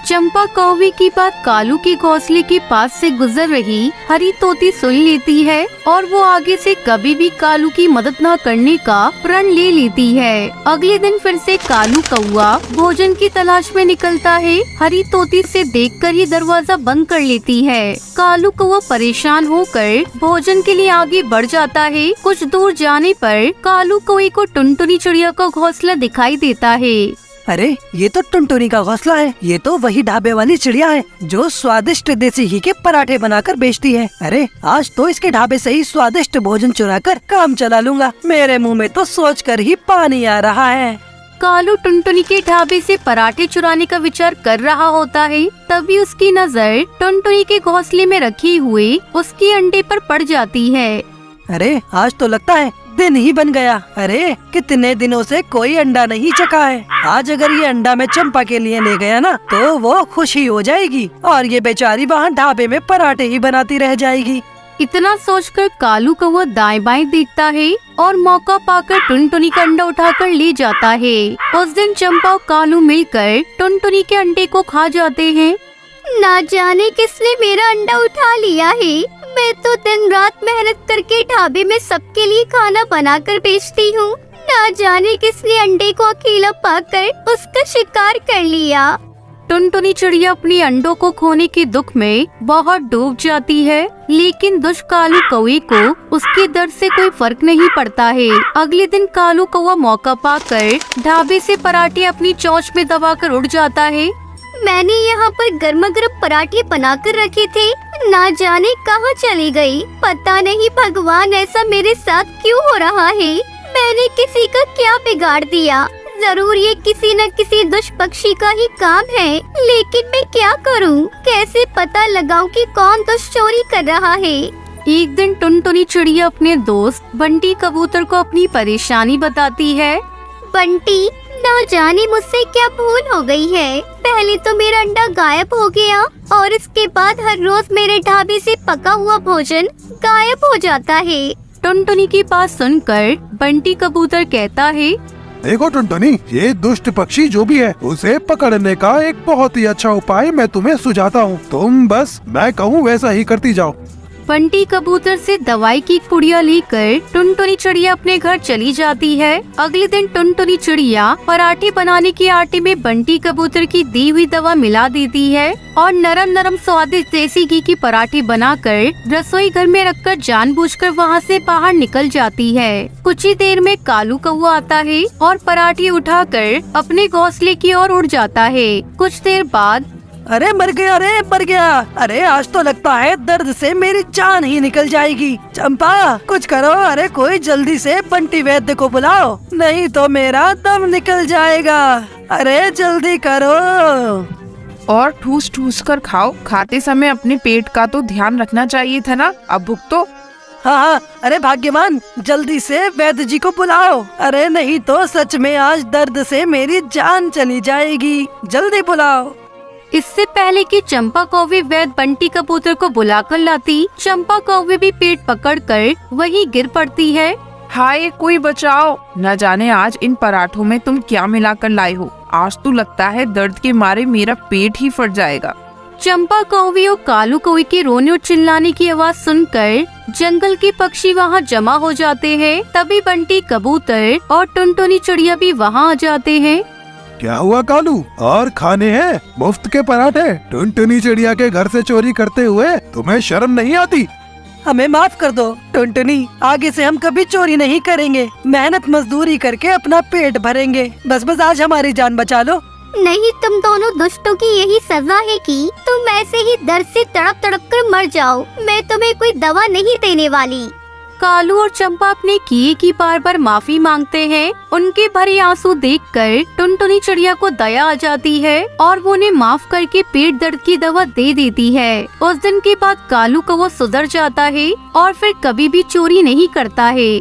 चंपा कौवे की बात कालू के घोंसले के पास से गुजर रही हरी तोती सुन लेती है और वो आगे से कभी भी कालू की मदद न करने का प्रण ले लेती है। अगले दिन फिर से कालू कौवा भोजन की तलाश में निकलता है। हरी तोती से देखकर ही दरवाजा बंद कर लेती है। कालू कौवा परेशान होकर भोजन के लिए आगे बढ़ जाता है। कुछ दूर जाने पर कालू कौवे को टुनटुनी चिड़िया का घोंसला दिखाई देता है। अरे ये तो टुनटुनी का घोंसला है। ये तो वही ढाबे वाली चिड़िया है जो स्वादिष्ट देसी घी के पराठे बनाकर बेचती है। अरे आज तो इसके ढाबे से ही स्वादिष्ट भोजन चुराकर काम चला लूंगा। मेरे मुंह में तो सोचकर ही पानी आ रहा है। कालू टुनटुनी के ढाबे से पराठे चुराने का विचार कर रहा होता है। तभी उसकी नजर टुनटुनी के घोंसले में रखी हुई उसकी अंडे पर पड़ जाती है। अरे आज तो लगता है दिन ही बन गया। अरे कितने दिनों से कोई अंडा नहीं चखा है। आज अगर ये अंडा मैं चंपा के लिए ले गया ना तो वो खुशी हो जाएगी और ये बेचारी वहाँ ढाबे में पराठे ही बनाती रह जाएगी। इतना सोचकर कालू कौवा दाएं बाएं देखता है और मौका पाकर टुनटुनी का अंडा उठाकर ले जाता है। उस दिन चंपा और कालू मिलकर टुनटुनी के अंडे को खा जाते हैं। ना जाने किसने मेरा अंडा उठा लिया है। मैं तो दिन रात मेहनत करके ढाबे में सबके लिए खाना बनाकर बेचती हूँ। ना जाने किसने अंडे को अकेला पाकर उसका शिकार कर लिया। टुनटुनी चिड़िया अपने अंडों को खोने के दुख में बहुत डूब जाती है, लेकिन दुष्ट कालू कौवे को उसके दर्द से कोई फर्क नहीं पड़ता है। अगले दिन कालू कौवा मौका पाकर ढाबे से पराठे अपनी चोंच में दबाकर उड़ जाता है। मैंने यहाँ पर गर्मा गर्म पराठे बनाकर रखे थे, ना जाने कहाँ चली गई। पता नहीं भगवान ऐसा मेरे साथ क्यों हो रहा है। मैंने किसी का क्या बिगाड़ दिया। जरूर ये किसी न किसी दुष्ट पक्षी का ही काम है, लेकिन मैं क्या करूँ? कैसे पता लगाऊं कि कौन दुष्ट चोरी कर रहा है? एक दिन टुनटुनी चिड़िया अपने दोस्त बंटी कबूतर को अपनी परेशानी बताती है। बंटी, ना जाने मुझसे क्या भूल हो गई है। पहले तो मेरा अंडा गायब हो गया और इसके बाद हर रोज मेरे ढाबे से पका हुआ भोजन गायब हो जाता है। टुनटुनी की बात सुनकर बंटी कबूतर कहता है, देखो टुनटुनी, ये दुष्ट पक्षी जो भी है उसे पकड़ने का एक बहुत ही अच्छा उपाय मैं तुम्हें सुझाता हूँ। तुम बस मैं कहूँ वैसा ही करती जाओ। बंटी कबूतर से दवाई की पुड़िया लेकर टुनटुनी चिड़िया अपने घर चली जाती है। अगले दिन टुनटुनी चिड़िया पराठे बनाने के आटे में बंटी कबूतर की दी हुई दवा मिला देती है और नरम नरम स्वादिष्ट देसी घी की पराठे बनाकर रसोई घर में रखकर जानबूझकर वहाँ से बाहर निकल जाती है। कुछ ही देर में कालू कौवा आता है और पराठे उठाकर अपने घोंसले की ओर उड़ जाता है। कुछ देर बाद अरे मर गया, अरे मर गया। अरे आज तो लगता है दर्द से मेरी जान ही निकल जाएगी। चंपा कुछ करो, अरे कोई जल्दी से बंटी वैद्य को बुलाओ, नहीं तो मेरा दम निकल जाएगा। अरे जल्दी करो। और ठूस ठूस कर खाओ। खाते समय अपने पेट का तो ध्यान रखना चाहिए था ना। अब भुगतो। हाँ, अरे भाग्यवान, जल्दी से वैद्य जी को बुलाओ। अरे नहीं तो सच में आज दर्द से मेरी जान चली जाएगी। जल्दी बुलाओ। इससे पहले कि चंपा कौवे वैद्य बंटी कबूतर को बुलाकर लाती, चंपा कौवे भी पेट पकड़कर वहीं गिर पड़ती है। हाय कोई बचाओ। न जाने आज इन पराठों में तुम क्या मिलाकर लाए हो। आज तो लगता है दर्द के मारे मेरा पेट ही फट जाएगा। चंपा कौवे और कालू कौवे के रोने और चिल्लाने की आवाज सुनकर जंगल के पक्षी वहाँ जमा हो जाते हैं। तभी बंटी कबूतर और टुनटुनी चिड़िया भी वहाँ आ जाते हैं। क्या हुआ कालू, और खाने हैं मुफ्त के पराठे? टुनटुनी चिड़िया के घर से चोरी करते हुए तुम्हें शर्म नहीं आती? हमें माफ कर दो टुनटुनी, आगे से हम कभी चोरी नहीं करेंगे। मेहनत मजदूरी करके अपना पेट भरेंगे। बस आज हमारी जान बचा लो। नहीं, तुम दोनों दुष्टों की यही सजा है कि तुम ऐसे ही दर्द से तड़प तड़प कर मर जाओ। मैं तुम्हें कोई दवा नहीं देने वाली। कालू और चंपा अपने किए की बार बार माफी मांगते हैं। उनके भरे आंसू देखकर टुनटुनी चिड़िया को दया आ जाती है और वो उन्हें माफ करके पेट दर्द की दवा दे देती है। उस दिन के बाद कालू कौवा सुधर जाता है और फिर कभी भी चोरी नहीं करता है।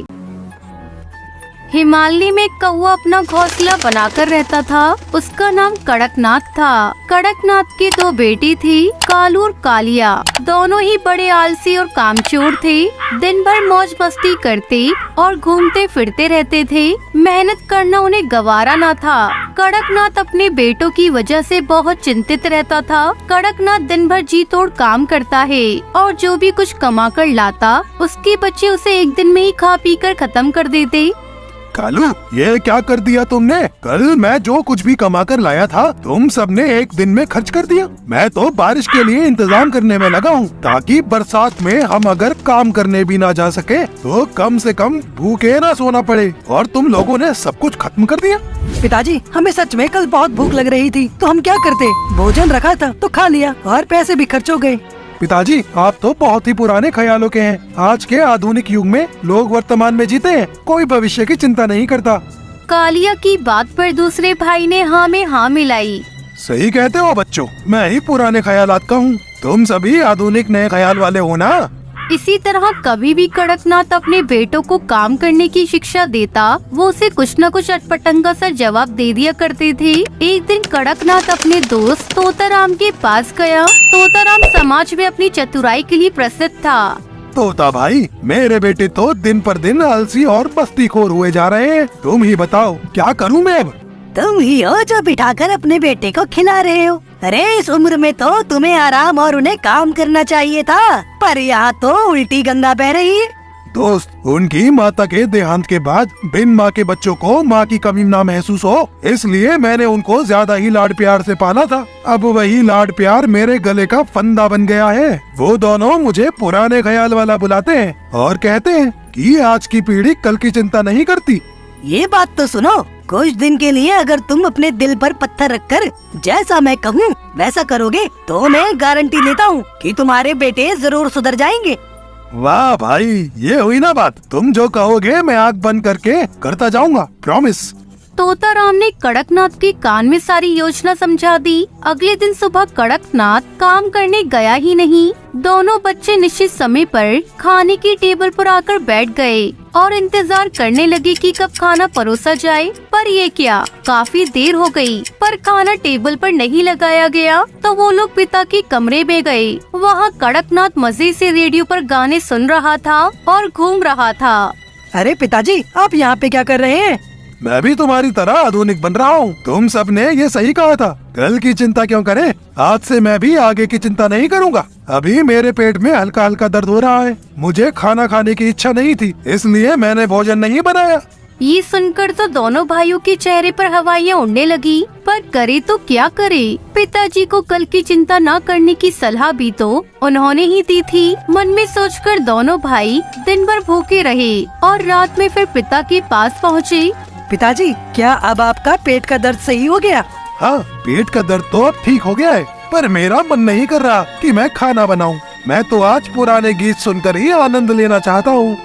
हिमालय में एक कौवा अपना घोंसला बनाकर रहता था। उसका नाम कड़कनाथ था। कड़कनाथ की 2 बेटी थी, कालू और कालिया। दोनों ही बड़े आलसी और कामचोर थे। दिन भर मौज मस्ती करते और घूमते फिरते रहते थे। मेहनत करना उन्हें गवारा न था। कड़कनाथ अपने बेटों की वजह से बहुत चिंतित रहता था। कड़कनाथ दिन भर जी तोड़ काम करता है और जो भी कुछ कमा कर लाता उसके बच्चे उसे एक दिन में ही खा पी कर खत्म कर देते। कालू, ये क्या कर दिया तुमने? कल मैं जो कुछ भी कमा कर लाया था तुम सबने एक दिन में खर्च कर दिया। मैं तो बारिश के लिए इंतजाम करने में लगा हूँ ताकि बरसात में हम अगर काम करने भी ना जा सके तो कम से कम भूखे ना सोना पड़े, और तुम लोगों ने सब कुछ खत्म कर दिया। पिताजी, हमें सच में कल बहुत भूख लग रही थी तो हम क्या करते? भोजन रखा था तो खा लिया और पैसे भी खर्च हो गए। पिताजी, आप तो बहुत ही पुराने ख्यालों के हैं। आज के आधुनिक युग में लोग वर्तमान में जीते हैं, कोई भविष्य की चिंता नहीं करता। कालिया की बात पर दूसरे भाई ने हाँ में हाँ मिलाई। सही कहते हो बच्चों, मैं ही पुराने ख्यालात का हूँ, तुम सभी आधुनिक नए ख्याल वाले हो ना। इसी तरह कभी भी कड़कनाथ अपने बेटों को काम करने की शिक्षा देता, वो उसे कुछ न कुछ अटपटंगा सा जवाब दे दिया करते थे। एक दिन कड़कनाथ अपने दोस्त तोताराम के पास गया। तोताराम समाज में अपनी चतुराई के लिए प्रसिद्ध था। तोता भाई, मेरे बेटे तो दिन पर दिन आलसी और बस्तीखोर हुए जा रहे हैं। तुम ही बताओ क्या करूँ मैं अब? तुम ही हो जो बिठाकर अपने बेटे को खिला रहे हो। अरे इस उम्र में तो तुम्हें आराम और उन्हें काम करना चाहिए था, पर यहाँ तो उल्टी गंगा बह रही है। दोस्त, उनकी माता के देहांत के बाद बिन माँ के बच्चों को माँ की कमी ना महसूस हो, इसलिए मैंने उनको ज्यादा ही लाड प्यार से पाला था। अब वही लाड प्यार मेरे गले का फंदा बन गया है। वो दोनों मुझे पुराने ख्याल वाला बुलाते हैं और कहते हैं कि आज की पीढ़ी कल की चिंता नहीं करती। ये बात तो सुनो, कुछ दिन के लिए अगर तुम अपने दिल पर पत्थर रखकर जैसा मैं कहूँ वैसा करोगे तो मैं गारंटी लेता हूँ कि तुम्हारे बेटे जरूर सुधर जाएंगे। वाह भाई, ये हुई ना बात। तुम जो कहोगे मैं आँख बंद करके करता जाऊंगा, प्रॉमिस। तोताराम ने कड़कनाथ के कान में सारी योजना समझा दी। अगले दिन सुबह कड़कनाथ काम करने गया ही नहीं। दोनों बच्चे निश्चित समय पर खाने की टेबल पर आकर बैठ गए और इंतजार करने लगे कि कब खाना परोसा जाए। पर ये क्या, काफी देर हो गई पर खाना टेबल पर नहीं लगाया गया। तो वो लोग पिता के कमरे में गए। वहाँ कड़कनाथ मजे से रेडियो पर गाने सुन रहा था और घूम रहा था। अरे पिताजी, आप यहाँ पे क्या कर रहे हैं? मैं भी तुम्हारी तरह आधुनिक बन रहा हूँ। तुम सबने ये सही कहा था, कल की चिंता क्यों करें। आज से मैं भी आगे की चिंता नहीं करूँगा। अभी मेरे पेट में हल्का हल्का दर्द हो रहा है। मुझे खाना खाने की इच्छा नहीं थी, इसलिए मैंने भोजन नहीं बनाया। ये सुनकर तो दोनों भाइयों के चेहरे पर हवाइयाँ उड़ने लगी, पर करे तो क्या करे। पिताजी को कल की चिंता न करने की सलाह भी तो उन्होंने ही दी थी। मन में सोचकर दोनों भाई दिन भर भूखे रहे और रात में फिर पिता के पास पहुँचे। पिताजी, क्या अब आपका पेट का दर्द सही हो गया? हाँ, पेट का दर्द तो अब ठीक हो गया है, पर मेरा मन नहीं कर रहा कि मैं खाना बनाऊं। मैं तो आज पुराने गीत सुनकर ही आनंद लेना चाहता हूँ।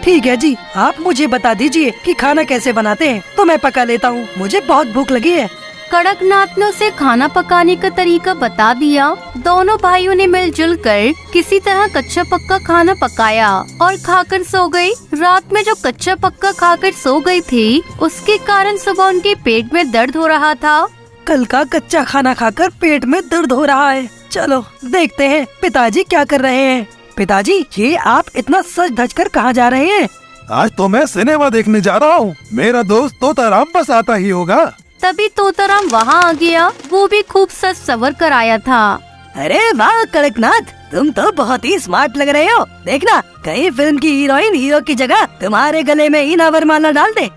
ठीक है जी, आप मुझे बता दीजिए कि खाना कैसे बनाते हैं तो मैं पका लेता हूँ। मुझे बहुत भूख लगी है। कड़कनाथ ने उसे खाना पकाने का तरीका बता दिया। दोनों भाइयों ने मिलजुल कर किसी तरह कच्चा पक्का खाना पकाया और खाकर सो गए। रात में जो कच्चा पक्का खाकर सो गए थे, उसके कारण सुबह उनके पेट में दर्द हो रहा था। कल का कच्चा खाना खाकर पेट में दर्द हो रहा है। चलो देखते हैं पिताजी क्या कर रहे हैं। पिताजी, ये आप इतना सज धज कर कहाँ जा रहे हैं? आज तो मैं सिनेमा देखने जा रहा हूँ। मेरा दोस्त तोताराम बस आता ही होगा। तभी तोताराम वहाँ आ गया। वो भी खूब सज सवर कर आया था। अरे वाह कड़कनाथ, तुम तो बहुत ही स्मार्ट लग रहे हो। देखना, कहीं फिल्म की हीरोइन हीरो की जगह तुम्हारे गले में ही वरमाला डाल दे।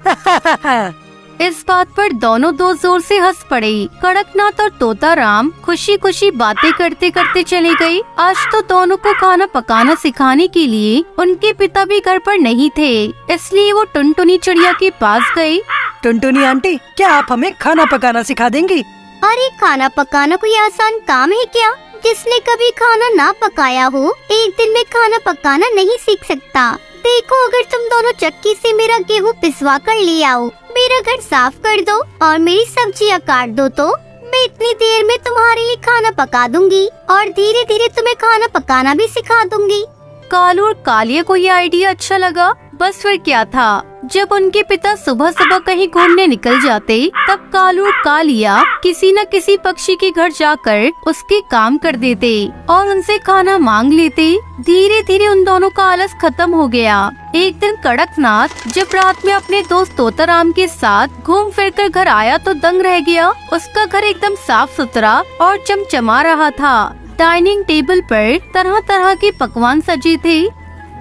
इस बात पर दोनों दोस्त जोर से हंस पड़े। कड़कनाथ और तोताराम खुशी खुशी बातें करते करते चले गए। आज तो दोनों को खाना पकाना सिखाने के लिए उनके पिता भी घर पर नहीं थे, इसलिए वो टुनटुनी चिड़िया के पास गए। टुनटुनी आंटी, क्या आप हमें खाना पकाना सिखा देंगी? अरे खाना पकाना कोई आसान काम है क्या? जिसने कभी खाना ना पकाया हो एक दिन में खाना पकाना नहीं सीख सकता। देखो, अगर तुम दोनों चक्की से मेरा गेहूँ पिसवा कर ले आओ, मेरा घर साफ कर दो और मेरी सब्जियाँ काट दो, तो मैं इतनी देर में तुम्हारे लिए खाना पका दूंगी और धीरे धीरे तुम्हें खाना पकाना भी सिखा दूंगी। कालू और कालिया को ये आइडिया अच्छा लगा। बस फिर क्या था, जब उनके पिता सुबह सुबह कहीं घूमने निकल जाते तब कालू और कालिया किसी न किसी पक्षी के घर जाकर उसके काम कर देते और उनसे खाना मांग लेते। धीरे धीरे उन दोनों का आलस खत्म हो गया। एक दिन कड़कनाथ जब रात में अपने दोस्त तोताराम के साथ घूम फिर कर घर आया तो दंग रह गया। उसका घर एकदम साफ सुथरा और चमचमा रहा था। डाइनिंग टेबल पर तरह तरह के पकवान सजे थे।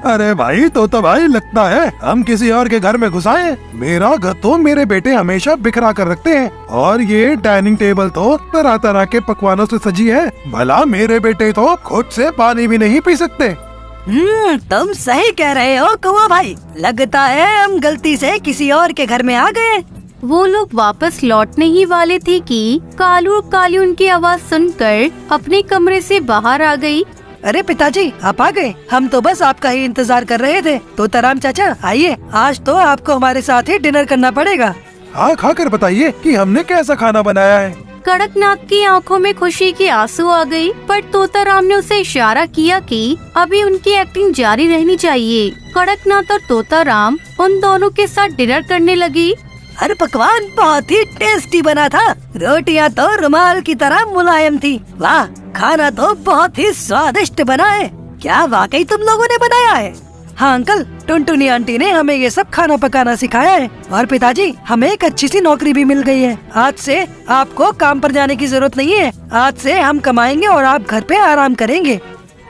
अरे भाई तोता भाई, लगता है हम किसी और के घर में घुस आए। मेरा घर तो मेरे बेटे हमेशा बिखरा कर रखते हैं और ये डाइनिंग टेबल तो तरह तरह के पकवानों से सजी है। भला मेरे बेटे तो खुद से पानी भी नहीं पी सकते। तुम सही कह रहे हो कौवा भाई, लगता है हम गलती से किसी और के घर में आ गए। वो लोग वापस लौटने ही वाले थे कि कालू और काली उनकी आवाज सुनकर अपने कमरे से बाहर आ गई। अरे पिताजी, आप आ गए। हम तो बस आपका ही इंतजार कर रहे थे। तोताराम चाचा आइए, आज तो आपको हमारे साथ ही डिनर करना पड़ेगा। हाँ, खाकर बताइए कि हमने कैसा खाना बनाया है। कड़कनाथ की आंखों में खुशी के आंसू आ गई, पर तोताराम ने उसे इशारा किया कि अभी उनकी एक्टिंग जारी रहनी चाहिए। कड़कनाथ और तोताराम उन दोनों के साथ डिनर करने लगी। हर पकवान बहुत ही टेस्टी बना था। रोटियां तो रुमाल की तरह मुलायम थी। वाह, खाना तो बहुत ही स्वादिष्ट बना है। क्या वाकई तुम लोगों ने बनाया है? हाँ अंकल, टुनटुनी आंटी ने हमें ये सब खाना पकाना सिखाया है। और पिताजी, हमें एक अच्छी सी नौकरी भी मिल गई है। आज से आपको काम पर जाने की जरूरत नहीं है। आज से हम कमाएंगे और आप घर पे आराम करेंगे।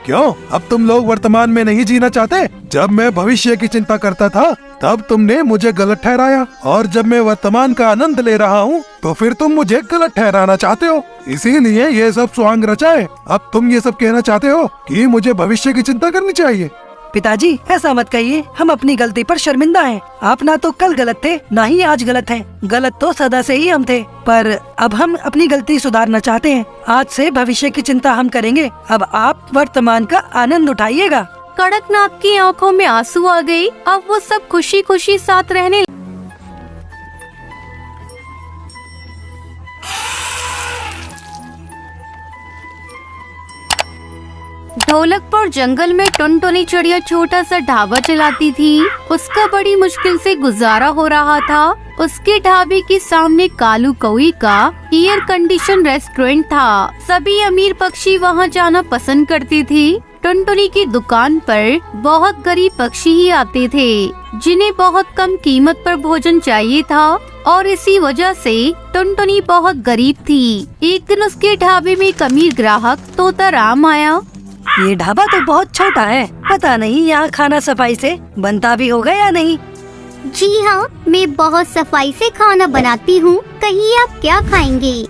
क्यों, अब तुम लोग वर्तमान में नहीं जीना चाहते? जब मैं भविष्य की चिंता करता था तब तुमने मुझे गलत ठहराया, और जब मैं वर्तमान का आनंद ले रहा हूँ तो फिर तुम मुझे गलत ठहराना चाहते हो। इसीलिए ये सब स्वांग रचा है। अब तुम ये सब कहना चाहते हो कि मुझे भविष्य की चिंता करनी चाहिए। पिताजी, ऐसा मत कहिए। हम अपनी गलती पर शर्मिंदा हैं। आप ना तो कल गलत थे, ना ही आज गलत हैं। गलत तो सदा से ही हम थे, पर अब हम अपनी गलती सुधारना चाहते हैं। आज से भविष्य की चिंता हम करेंगे। अब आप वर्तमान का आनंद उठाइएगा। कड़कनाथ की आंखों में आंसू आ गई। अब वो सब खुशी खुशी साथ रहने। ढोलकपुर जंगल में टुनटुनी चिड़िया छोटा सा ढाबा चलाती थी। उसका बड़ी मुश्किल से गुजारा हो रहा था। उसके ढाबे के सामने कालू कौई का एयर कंडीशन रेस्टोरेंट था। सभी अमीर पक्षी वहां जाना पसंद करते थे। टुनटुनी की दुकान पर बहुत गरीब पक्षी ही आते थे, जिन्हें बहुत कम कीमत पर भोजन चाहिए था, और इसी वजह से टुनटुनी बहुत गरीब थी। एक दिन उसके ढाबे में एक अमीर ग्राहक तोताराम आया। ये ढाबा तो बहुत छोटा है। पता नहीं यहाँ खाना सफाई से बनता भी होगा या नहीं। जी हाँ, मैं बहुत सफाई से खाना बनाती हूँ। कहिए आप क्या खाएंगे?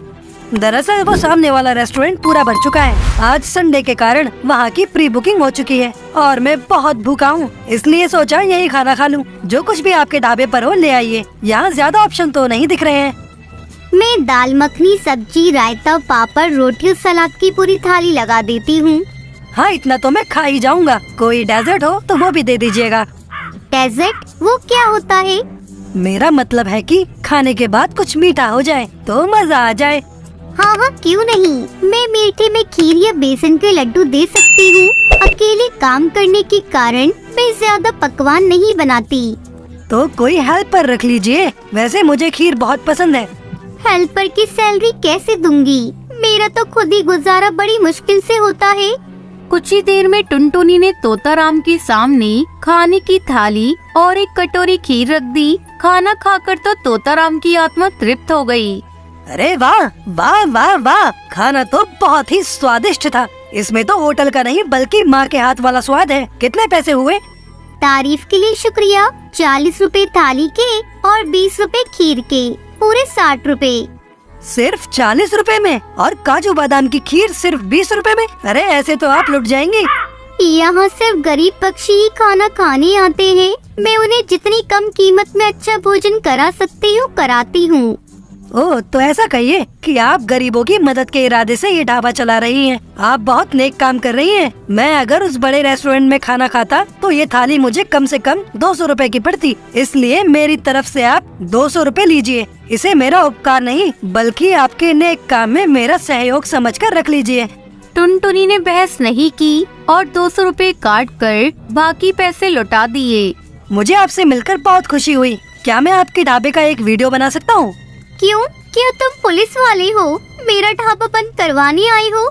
दरअसल वो सामने वाला रेस्टोरेंट पूरा भर चुका है। आज संडे के कारण वहाँ की प्री बुकिंग हो चुकी है और मैं बहुत भूखा हूँ, इसलिए सोचा यही खाना खा लूँ। जो कुछ भी आपके ढाबे पर हो ले आइए। यहाँ ज्यादा ऑप्शन तो नहीं दिख रहे हैं। मैं दाल मखनी, सब्जी, रायता, पापड़, रोटी और सलाद की पूरी थाली लगा देती हूँ। हाँ, इतना तो मैं खा ही जाऊँगा। कोई डेजर्ट हो तो वो भी दे दीजिएगा। डेजर्ट? वो क्या होता है? मेरा मतलब है कि खाने के बाद कुछ मीठा हो जाए तो मजा आ जाए। हाँ हाँ, क्यों नहीं। मैं मीठे में खीर या बेसन के लड्डू दे सकती हूँ। अकेले काम करने के कारण मैं ज्यादा पकवान नहीं बनाती। तो कोई हेल्पर रख लीजिए। वैसे मुझे खीर बहुत पसंद है। हेल्पर की सैलरी कैसे दूंगी? मेरा तो खुद ही गुजारा बड़ी मुश्किल से होता है। कुछ ही देर में टुनटुनी ने तोताराम के सामने खाने की थाली और एक कटोरी खीर रख दी। खाना खाकर तो तोताराम की आत्मा तृप्त हो गई। अरे वाह वाह वाह वाह, खाना तो बहुत ही स्वादिष्ट था। इसमें तो होटल का नहीं बल्कि माँ के हाथ वाला स्वाद है। कितने पैसे हुए? तारीफ के लिए शुक्रिया। 40 रुपए थाली के और 20 रुपए खीर के, पूरे 60 रुपए। सिर्फ 40 रुपए में? और काजू बादाम की खीर सिर्फ 20 रुपए में? अरे ऐसे तो आप लुट जाएंगे। यहाँ सिर्फ गरीब पक्षी ही खाना खाने आते हैं। मैं उन्हें जितनी कम कीमत में अच्छा भोजन करा सकती हूँ कराती हूँ। ओह, तो ऐसा कहिए कि आप गरीबों की मदद के इरादे से ये ढाबा चला रही हैं। आप बहुत नेक काम कर रही हैं। मैं अगर उस बड़े रेस्टोरेंट में खाना खाता तो ये थाली मुझे कम से कम 200 रुपए की पड़ती। इसलिए मेरी तरफ से आप 200 रुपए लीजिए। इसे मेरा उपकार नहीं बल्कि आपके नेक काम में मेरा सहयोग समझकर रख लीजिए। टुनटुनी ने बहस नहीं की और 200 रुपए काट कर बाकी पैसे लौटा दिए। मुझे आपसे मिलकर बहुत खुशी हुई। क्या मैं आपके ढाबे का एक वीडियो बना सकता हूँ? क्यों? क्या तुम पुलिस वाले हो? मेरा ढाबा बंद करवाने आई हो?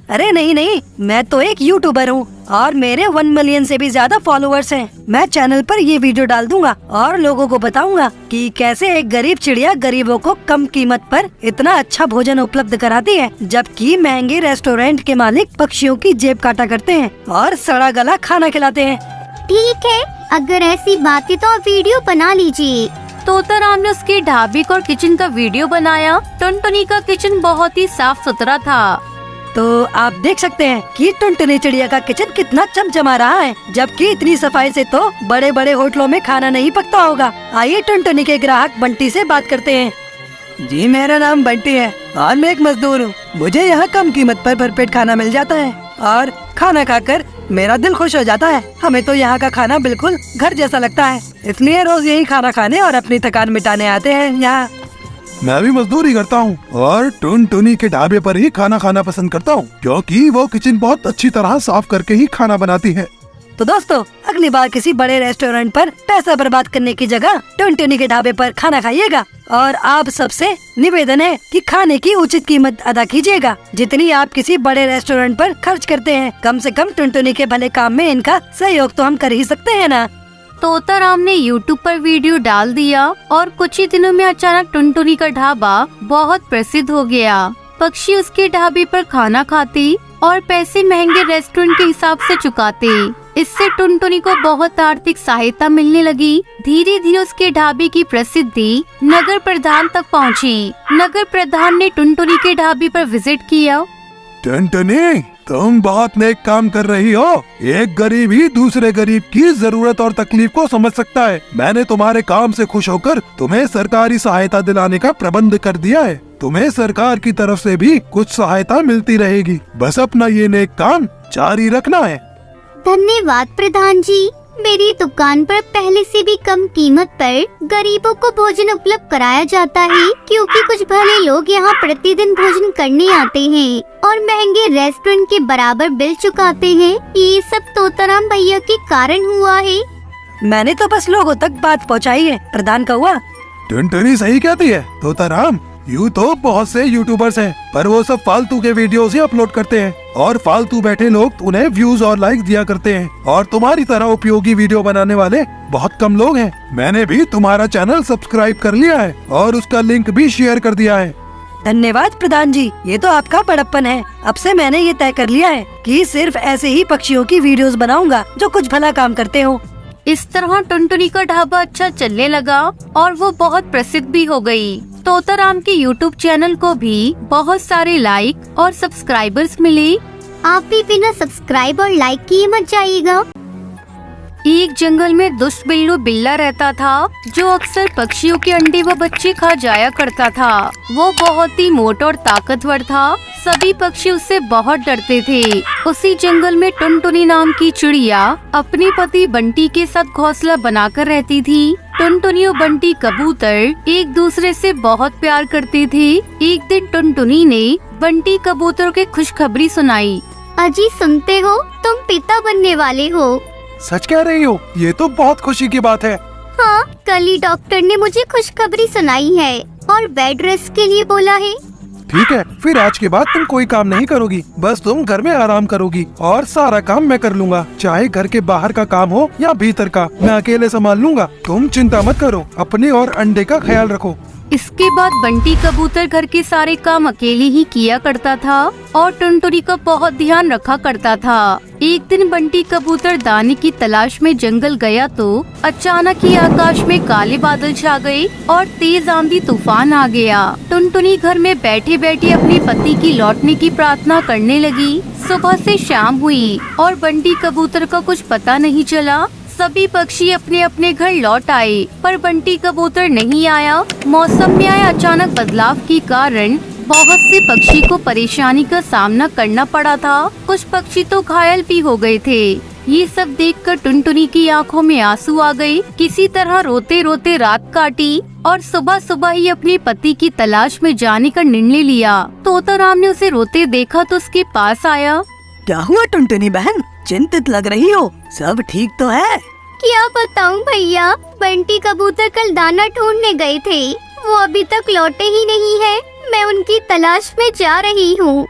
अरे नहीं, मैं तो एक यूट्यूबर हूँ और मेरे 1 मिलियन से भी ज्यादा फॉलोअर्स हैं। मैं चैनल पर ये वीडियो डाल दूंगा और लोगों को बताऊंगा कि कैसे एक गरीब चिड़िया गरीबों को कम कीमत पर इतना अच्छा भोजन उपलब्ध कराती है, जबकि महंगे रेस्टोरेंट के मालिक पक्षियों की जेब काटा करते हैं और सड़ा गला खाना खिलाते हैं। ठीक है, अगर ऐसी बात है तो आप वीडियो बना लीजिए। तोताराम ने उसके ढाबे और किचन का वीडियो बनाया। टुनटुनी का किचन बहुत ही साफ सुथरा था। तो आप देख सकते हैं कि टुनटुनी चिड़िया का किचन कितना चमचमा रहा है, जबकि इतनी सफाई से तो बड़े बड़े होटलों में खाना नहीं पकता होगा। आइए टुनटुनी के ग्राहक बंटी से बात करते हैं। जी, मेरा नाम बंटी है और मैं एक मजदूर हूँ। मुझे यहाँ कम कीमत पर भरपेट खाना मिल जाता है और खाना खाकर मेरा दिल खुश हो जाता है। हमें तो यहाँ का खाना बिल्कुल घर जैसा लगता है, इसलिए रोज यही खाना खाने और अपनी थकान मिटाने आते हैं यहाँ। मैं भी मजदूरी करता हूँ और टुनटुनी के ढाबे पर ही खाना खाना पसंद करता हूँ, क्योंकि वो किचन बहुत अच्छी तरह साफ करके ही खाना बनाती है। तो दोस्तों, अगली बार किसी बड़े रेस्टोरेंट पर पैसा बर्बाद करने की जगह टुनटुनी के ढाबे पर खाना खाइएगा। और आप सबसे निवेदन है कि खाने की उचित कीमत अदा कीजिएगा। जितनी आप किसी बड़े रेस्टोरेंट पर खर्च करते हैं, कम से कम टुनटुनी के भले काम में इनका सहयोग तो हम कर ही सकते हैं ना। तोताराम ने YouTube पर वीडियो डाल दिया और कुछ ही दिनों में अचानक टुनटुनी का ढाबा बहुत प्रसिद्ध हो गया। पक्षी उसके ढाबे पर खाना खाते और पैसे महंगे रेस्टोरेंट के हिसाब से चुकाते। इससे टुनटुनी को बहुत आर्थिक सहायता मिलने लगी। धीरे धीरे उसके ढाबे की प्रसिद्धि नगर प्रधान तक पहुंची। नगर प्रधान ने टुनटुनी के ढाबे पर विजिट किया। टुनटुनी, तुम बहुत नेक काम कर रही हो। एक गरीब ही दूसरे गरीब की जरूरत और तकलीफ को समझ सकता है। मैंने तुम्हारे काम से खुश होकर तुम्हें सरकारी सहायता दिलाने का प्रबंध कर दिया है। तुम्हें सरकार की तरफ से भी कुछ सहायता मिलती रहेगी। बस अपना ये नेक काम जारी रखना है। धन्यवाद प्रधान जी। मेरी दुकान पर पहले से भी कम कीमत पर गरीबों को भोजन उपलब्ध कराया जाता है, क्योंकि कुछ भले लोग यहाँ प्रतिदिन भोजन करने आते हैं और महंगे रेस्टोरेंट के बराबर बिल चुकाते हैं। ये सब तोताराम भैया के कारण हुआ है। मैंने तो बस लोगों तक बात पहुँचाई है, प्रधान का हुआ। टुनटुनी सही कहती है तोताराम। यूँ तो बहुत से यूट्यूबर्स हैं, पर वो सब फालतू के वीडियोस ही अपलोड करते हैं और फालतू बैठे लोग उन्हें व्यूज और लाइक दिया करते हैं। और तुम्हारी तरह उपयोगी वीडियो बनाने वाले बहुत कम लोग हैं। मैंने भी तुम्हारा चैनल सब्सक्राइब कर लिया है और उसका लिंक भी शेयर कर दिया है। धन्यवाद प्रधान जी, ये तो आपका बड़प्पन है। अब से मैंने ये तय कर लिया है कि सिर्फ ऐसे ही पक्षियों की वीडियोस बनाऊंगा जो कुछ भला काम करते हो। इस तरह टुनटुनी का ढाबा अच्छा चलने लगा और वो बहुत प्रसिद्ध भी हो गई। तोताराम के YouTube चैनल को भी बहुत सारे लाइक और सब्सक्राइबर्स मिले। आप भी बिना सब्सक्राइब और लाइक किए मत जाइएगा। एक जंगल में दुष्ट बिल्लू बिल्ला रहता था, जो अक्सर पक्षियों के अंडे व बच्चे खा जाया करता था। वो बहुत ही मोटा और ताकतवर था। सभी पक्षी उससे बहुत डरते थे। उसी जंगल में टुनटुनी नाम की चिड़िया अपने पति बंटी के साथ घोंसला बनाकर रहती थी। टुनटुनी और बंटी कबूतर एक दूसरे से बहुत प्यार करते थे। एक दिन टुनटुनी ने बंटी कबूतर के खुशखबरी सुनाई। अजी सुनते हो, तुम पिता बनने वाले हो। सच कह रही हो? ये तो बहुत खुशी की बात है। हाँ, कल ही डॉक्टर ने मुझे खुशखबरी सुनाई है और बेड रेस्ट के लिए बोला है। ठीक है, फिर आज के बाद तुम कोई काम नहीं करोगी, बस तुम घर में आराम करोगी और सारा काम मैं कर लूंगा। चाहे घर के बाहर का काम हो या भीतर का, मैं अकेले संभाल लूंगा। तुम चिंता मत करो, अपने और अंडे का ख्याल रखो। इसके बाद बंटी कबूतर घर के सारे काम अकेले ही किया करता था और टुनटुनी का बहुत ध्यान रखा करता था। एक दिन बंटी कबूतर दाने की तलाश में जंगल गया तो अचानक ही आकाश में काले बादल छा गए और तेज आंधी तूफान आ गया। टुनटुनी घर में बैठे बैठे अपने पति की लौटने की प्रार्थना करने लगी। सुबह से शाम हुई और बंटी कबूतर का कुछ पता नहीं चला। सभी पक्षी अपने अपने घर लौट आए, पर बंटी कबूतर नहीं आया। मौसम में आए अचानक बदलाव के कारण बहुत से पक्षी को परेशानी का सामना करना पड़ा था। कुछ पक्षी तो घायल भी हो गए थे। ये सब देखकर टुनटुनी की आंखों में आंसू आ गए। किसी तरह रोते रोते रात काटी और सुबह सुबह ही अपने पति की तलाश में जाने का निर्णय लिया। तोताराम ने उसे रोते देखा तो उसके पास आया। क्या हुआ टुनटुनी बहन, चिंतित लग रही हो? सब ठीक तो है? क्या बताऊं भैया, बंटी कबूतर कल दाना ढूंढने गए थे, वो अभी तक लौटे ही नहीं है। मैं उनकी तलाश में जा रही हूँ।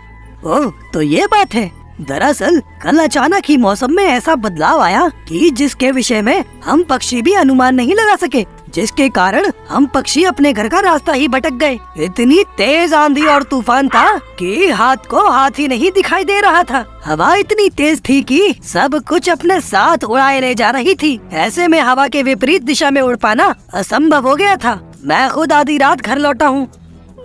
ओह, तो ये बात है। दरअसल कल अचानक ही मौसम में ऐसा बदलाव आया कि जिसके विषय में हम पक्षी भी अनुमान नहीं लगा सके, जिसके कारण हम पक्षी अपने घर का रास्ता ही भटक गए। इतनी तेज आंधी और तूफान था कि हाथ को हाथ ही नहीं दिखाई दे रहा था। हवा इतनी तेज थी कि सब कुछ अपने साथ उड़ाए ले जा रही थी। ऐसे में हवा के विपरीत दिशा में उड़ पाना असंभव हो गया था। मैं खुद आधी रात घर लौटा हूँ।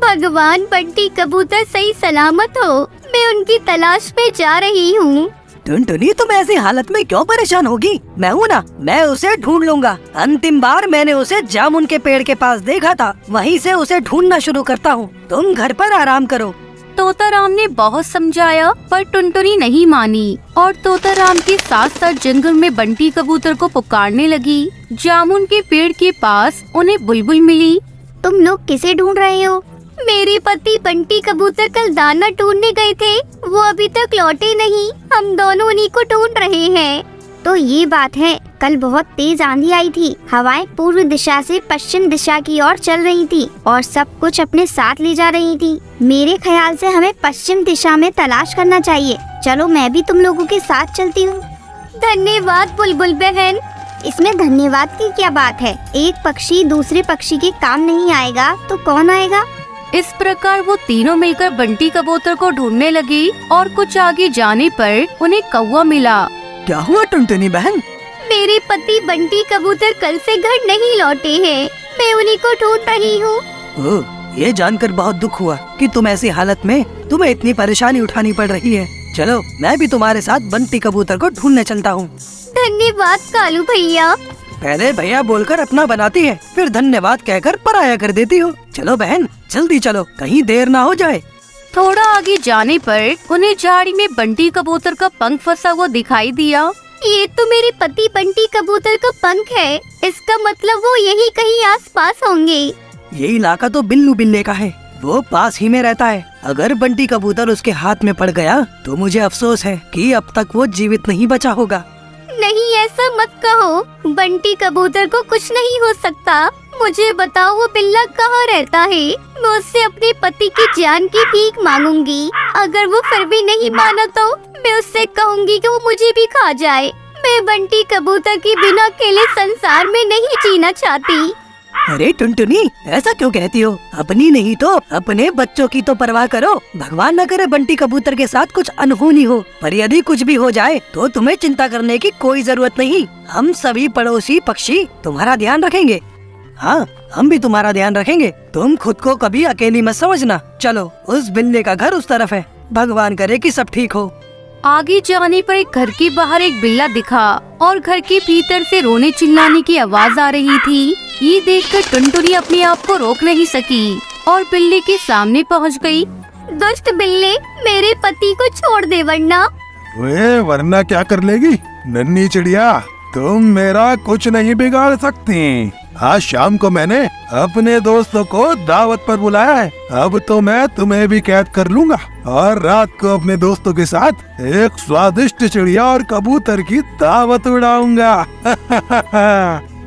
भगवान, बंटी कबूतर सही सलामत हो। मैं उनकी तलाश में जा रही हूँ। टुनटुनी, तुम ऐसी हालत में क्यों परेशान होगी? मैं हूँ ना, मैं उसे ढूंढ लूंगा। अंतिम बार मैंने उसे जामुन के पेड़ के पास देखा था, वहीं से उसे ढूंढना शुरू करता हूँ। तुम घर पर आराम करो। तोताराम ने बहुत समझाया पर टुनटुनी नहीं मानी और तोताराम के साथ साथ जंगल में बंटी कबूतर को पुकारने लगी। जामुन के पेड़ के पास उन्हें बुलबुल मिली। तुम लोग किसे ढूंढ रहे हो? मेरे पति बंटी कबूतर कल दाना ढूंढने गए थे, वो अभी तक लौटे नहीं। हम दोनों उन्हीं को ढूंढ रहे हैं। तो ये बात है, कल बहुत तेज आंधी आई थी। हवाएं पूर्व दिशा से पश्चिम दिशा की ओर चल रही थी और सब कुछ अपने साथ ले जा रही थी। मेरे ख्याल से हमें पश्चिम दिशा में तलाश करना चाहिए। चलो, मैं भी तुम लोगों के साथ चलती हूँ। धन्यवाद बुलबुल बहन। इसमें धन्यवाद की क्या बात है? एक पक्षी दूसरे पक्षी के काम नहीं आएगा तो कौन आएगा? इस प्रकार वो तीनों मिलकर बंटी कबूतर को ढूंढने लगी और कुछ आगे जाने पर उन्हें कौवा मिला। क्या हुआ टुनटुनी बहन? मेरे पति बंटी कबूतर कल से घर नहीं लौटे हैं। मैं उन्हीं को ढूंढ रही हूँ। ओह, ये जानकर बहुत दुख हुआ कि तुम ऐसी हालत में तुम्हें इतनी परेशानी उठानी पड़ रही है। चलो, मैं भी तुम्हारे साथ बंटी कबूतर को ढूंढने चलता हूँ। धन्यवाद कालू भैया। पहले भैया बोलकर अपना बनाती है, फिर धन्यवाद कहकर पराया कर देती हो। चलो बहन, जल्दी चलो, कहीं देर ना हो जाए। थोड़ा आगे जाने पर उन्हें झाड़ी में बंटी कबूतर का पंख फंसा हुआ दिखाई दिया। ये तो मेरे पति बंटी कबूतर का पंख है। इसका मतलब वो यही कहीं आसपास होंगे। ये इलाका तो बिल्लू बिल्ले का है, वो पास ही में रहता है। अगर बंटी कबूतर उसके हाथ में पड़ गया तो मुझे अफसोस है कि अब तक वो जीवित नहीं बचा होगा। नहीं, ऐसा मत कहो। बंटी कबूतर को कुछ नहीं हो सकता। मुझे बताओ, वो बिल्ला कहाँ रहता है? मैं उससे अपने पति की जान की भीख मांगूंगी। अगर वो फिर भी नहीं माना तो मैं उससे कहूँगी कि वो मुझे भी खा जाए। मैं बंटी कबूतर के बिना अकेले संसार में नहीं जीना चाहती। अरे टुनटुनी, ऐसा क्यों कहती हो? अपनी नहीं तो अपने बच्चों की तो परवाह करो। भगवान न करे बंटी कबूतर के साथ कुछ अनहोनी हो, पर यदि कुछ भी हो जाए तो तुम्हें चिंता करने की कोई जरूरत नहीं। हम सभी पड़ोसी पक्षी तुम्हारा ध्यान रखेंगे। हाँ, हम भी तुम्हारा ध्यान रखेंगे। तुम खुद को कभी अकेली मत समझना। चलो, उस बिल्ले का घर उस तरफ है। भगवान करे कि सब ठीक हो। आगे जाने पर एक घर के बाहर एक बिल्ला दिखा और घर के भीतर से रोने चिल्लाने की आवाज आ रही थी। ये देखकर टुनटुनी अपने आप को रोक नहीं सकी और बिल्ले के सामने पहुंच गई। दुष्ट बिल्ले, मेरे पति को छोड़ दे वरना क्या कर लेगी? नन्ही चिड़िया, तुम मेरा कुछ नहीं बिगाड़ सकती। आज शाम को मैंने अपने दोस्तों को दावत पर बुलाया है। अब तो मैं तुम्हें भी कैद कर लूंगा और रात को अपने दोस्तों के साथ एक स्वादिष्ट चिड़िया और कबूतर की दावत उड़ाऊंगा।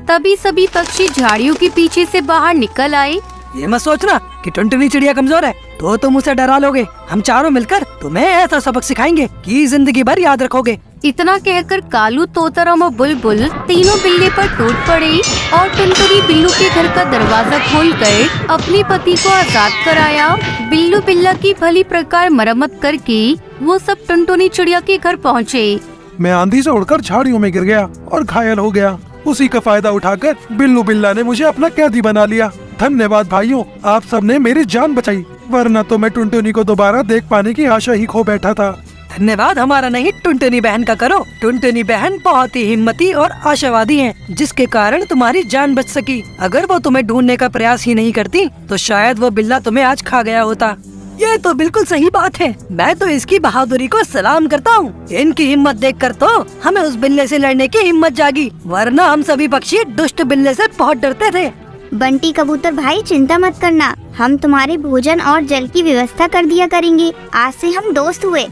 तभी सभी पक्षी झाड़ियों के पीछे से बाहर निकल आए। ये मत सोचना कि टुनटुनी चिड़िया कमजोर है तो तुम उसे डरा लोगे। हम चारों मिलकर तुम्हें ऐसा सबक सिखाएंगे कि जिंदगी भर याद रखोगे। इतना कहकर कालू, तोताराम और बुलबुल तीनों बिल्ले पर टूट पड़े और टुनटुनी बिल्लू के घर का दरवाजा खोलकर अपने पति को आजाद कराया। बिल्लू बिल्ला की भली प्रकार मरम्मत करके वो सब टुनटुनी चिड़िया के घर पहुँचे। मैं आंधी से उड़कर झाड़ियों में गिर गया और घायल हो गया। उसी का फायदा उठाकर बिल्लू बिल्ला ने मुझे अपना कैदी बना लिया। धन्यवाद भाइयों, आप सबने मेरी जान बचाई, वरना तो मैं टुनटुनी को दोबारा देख पाने की आशा ही खो बैठा था। धन्यवाद हमारा नहीं, टुनटुनी बहन का करो। टुनटुनी बहन बहुत ही हिम्मती और आशावादी हैं, जिसके कारण तुम्हारी जान बच सकी। अगर वो तुम्हें ढूंढने का प्रयास ही नहीं करती तो शायद वो बिल्ला तुम्हें आज खा गया होता। ये तो बिल्कुल सही बात है। मैं तो इसकी बहादुरी को सलाम करता हूँ। इनकी हिम्मत देखकर तो हमें उस बिल्ले से लड़ने की हिम्मत जागी, वरना हम सभी पक्षी दुष्ट बिल्ले से बहुत डरते थे। बंटी कबूतर भाई, चिंता मत करना। हम तुम्हारे भोजन और जल की व्यवस्था कर दिया करेंगे। आज से हम दोस्त हुए।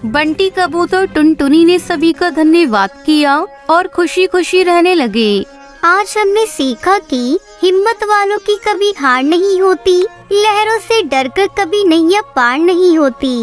बंटी कबूतर टुनटुनी ने सभी का धन्यवाद किया और खुशी खुशी रहने लगे। आज हमने सीखा कि हिम्मत वालों की कभी हार नहीं होती, लहरों से डरकर कभी नैया पार नहीं होती।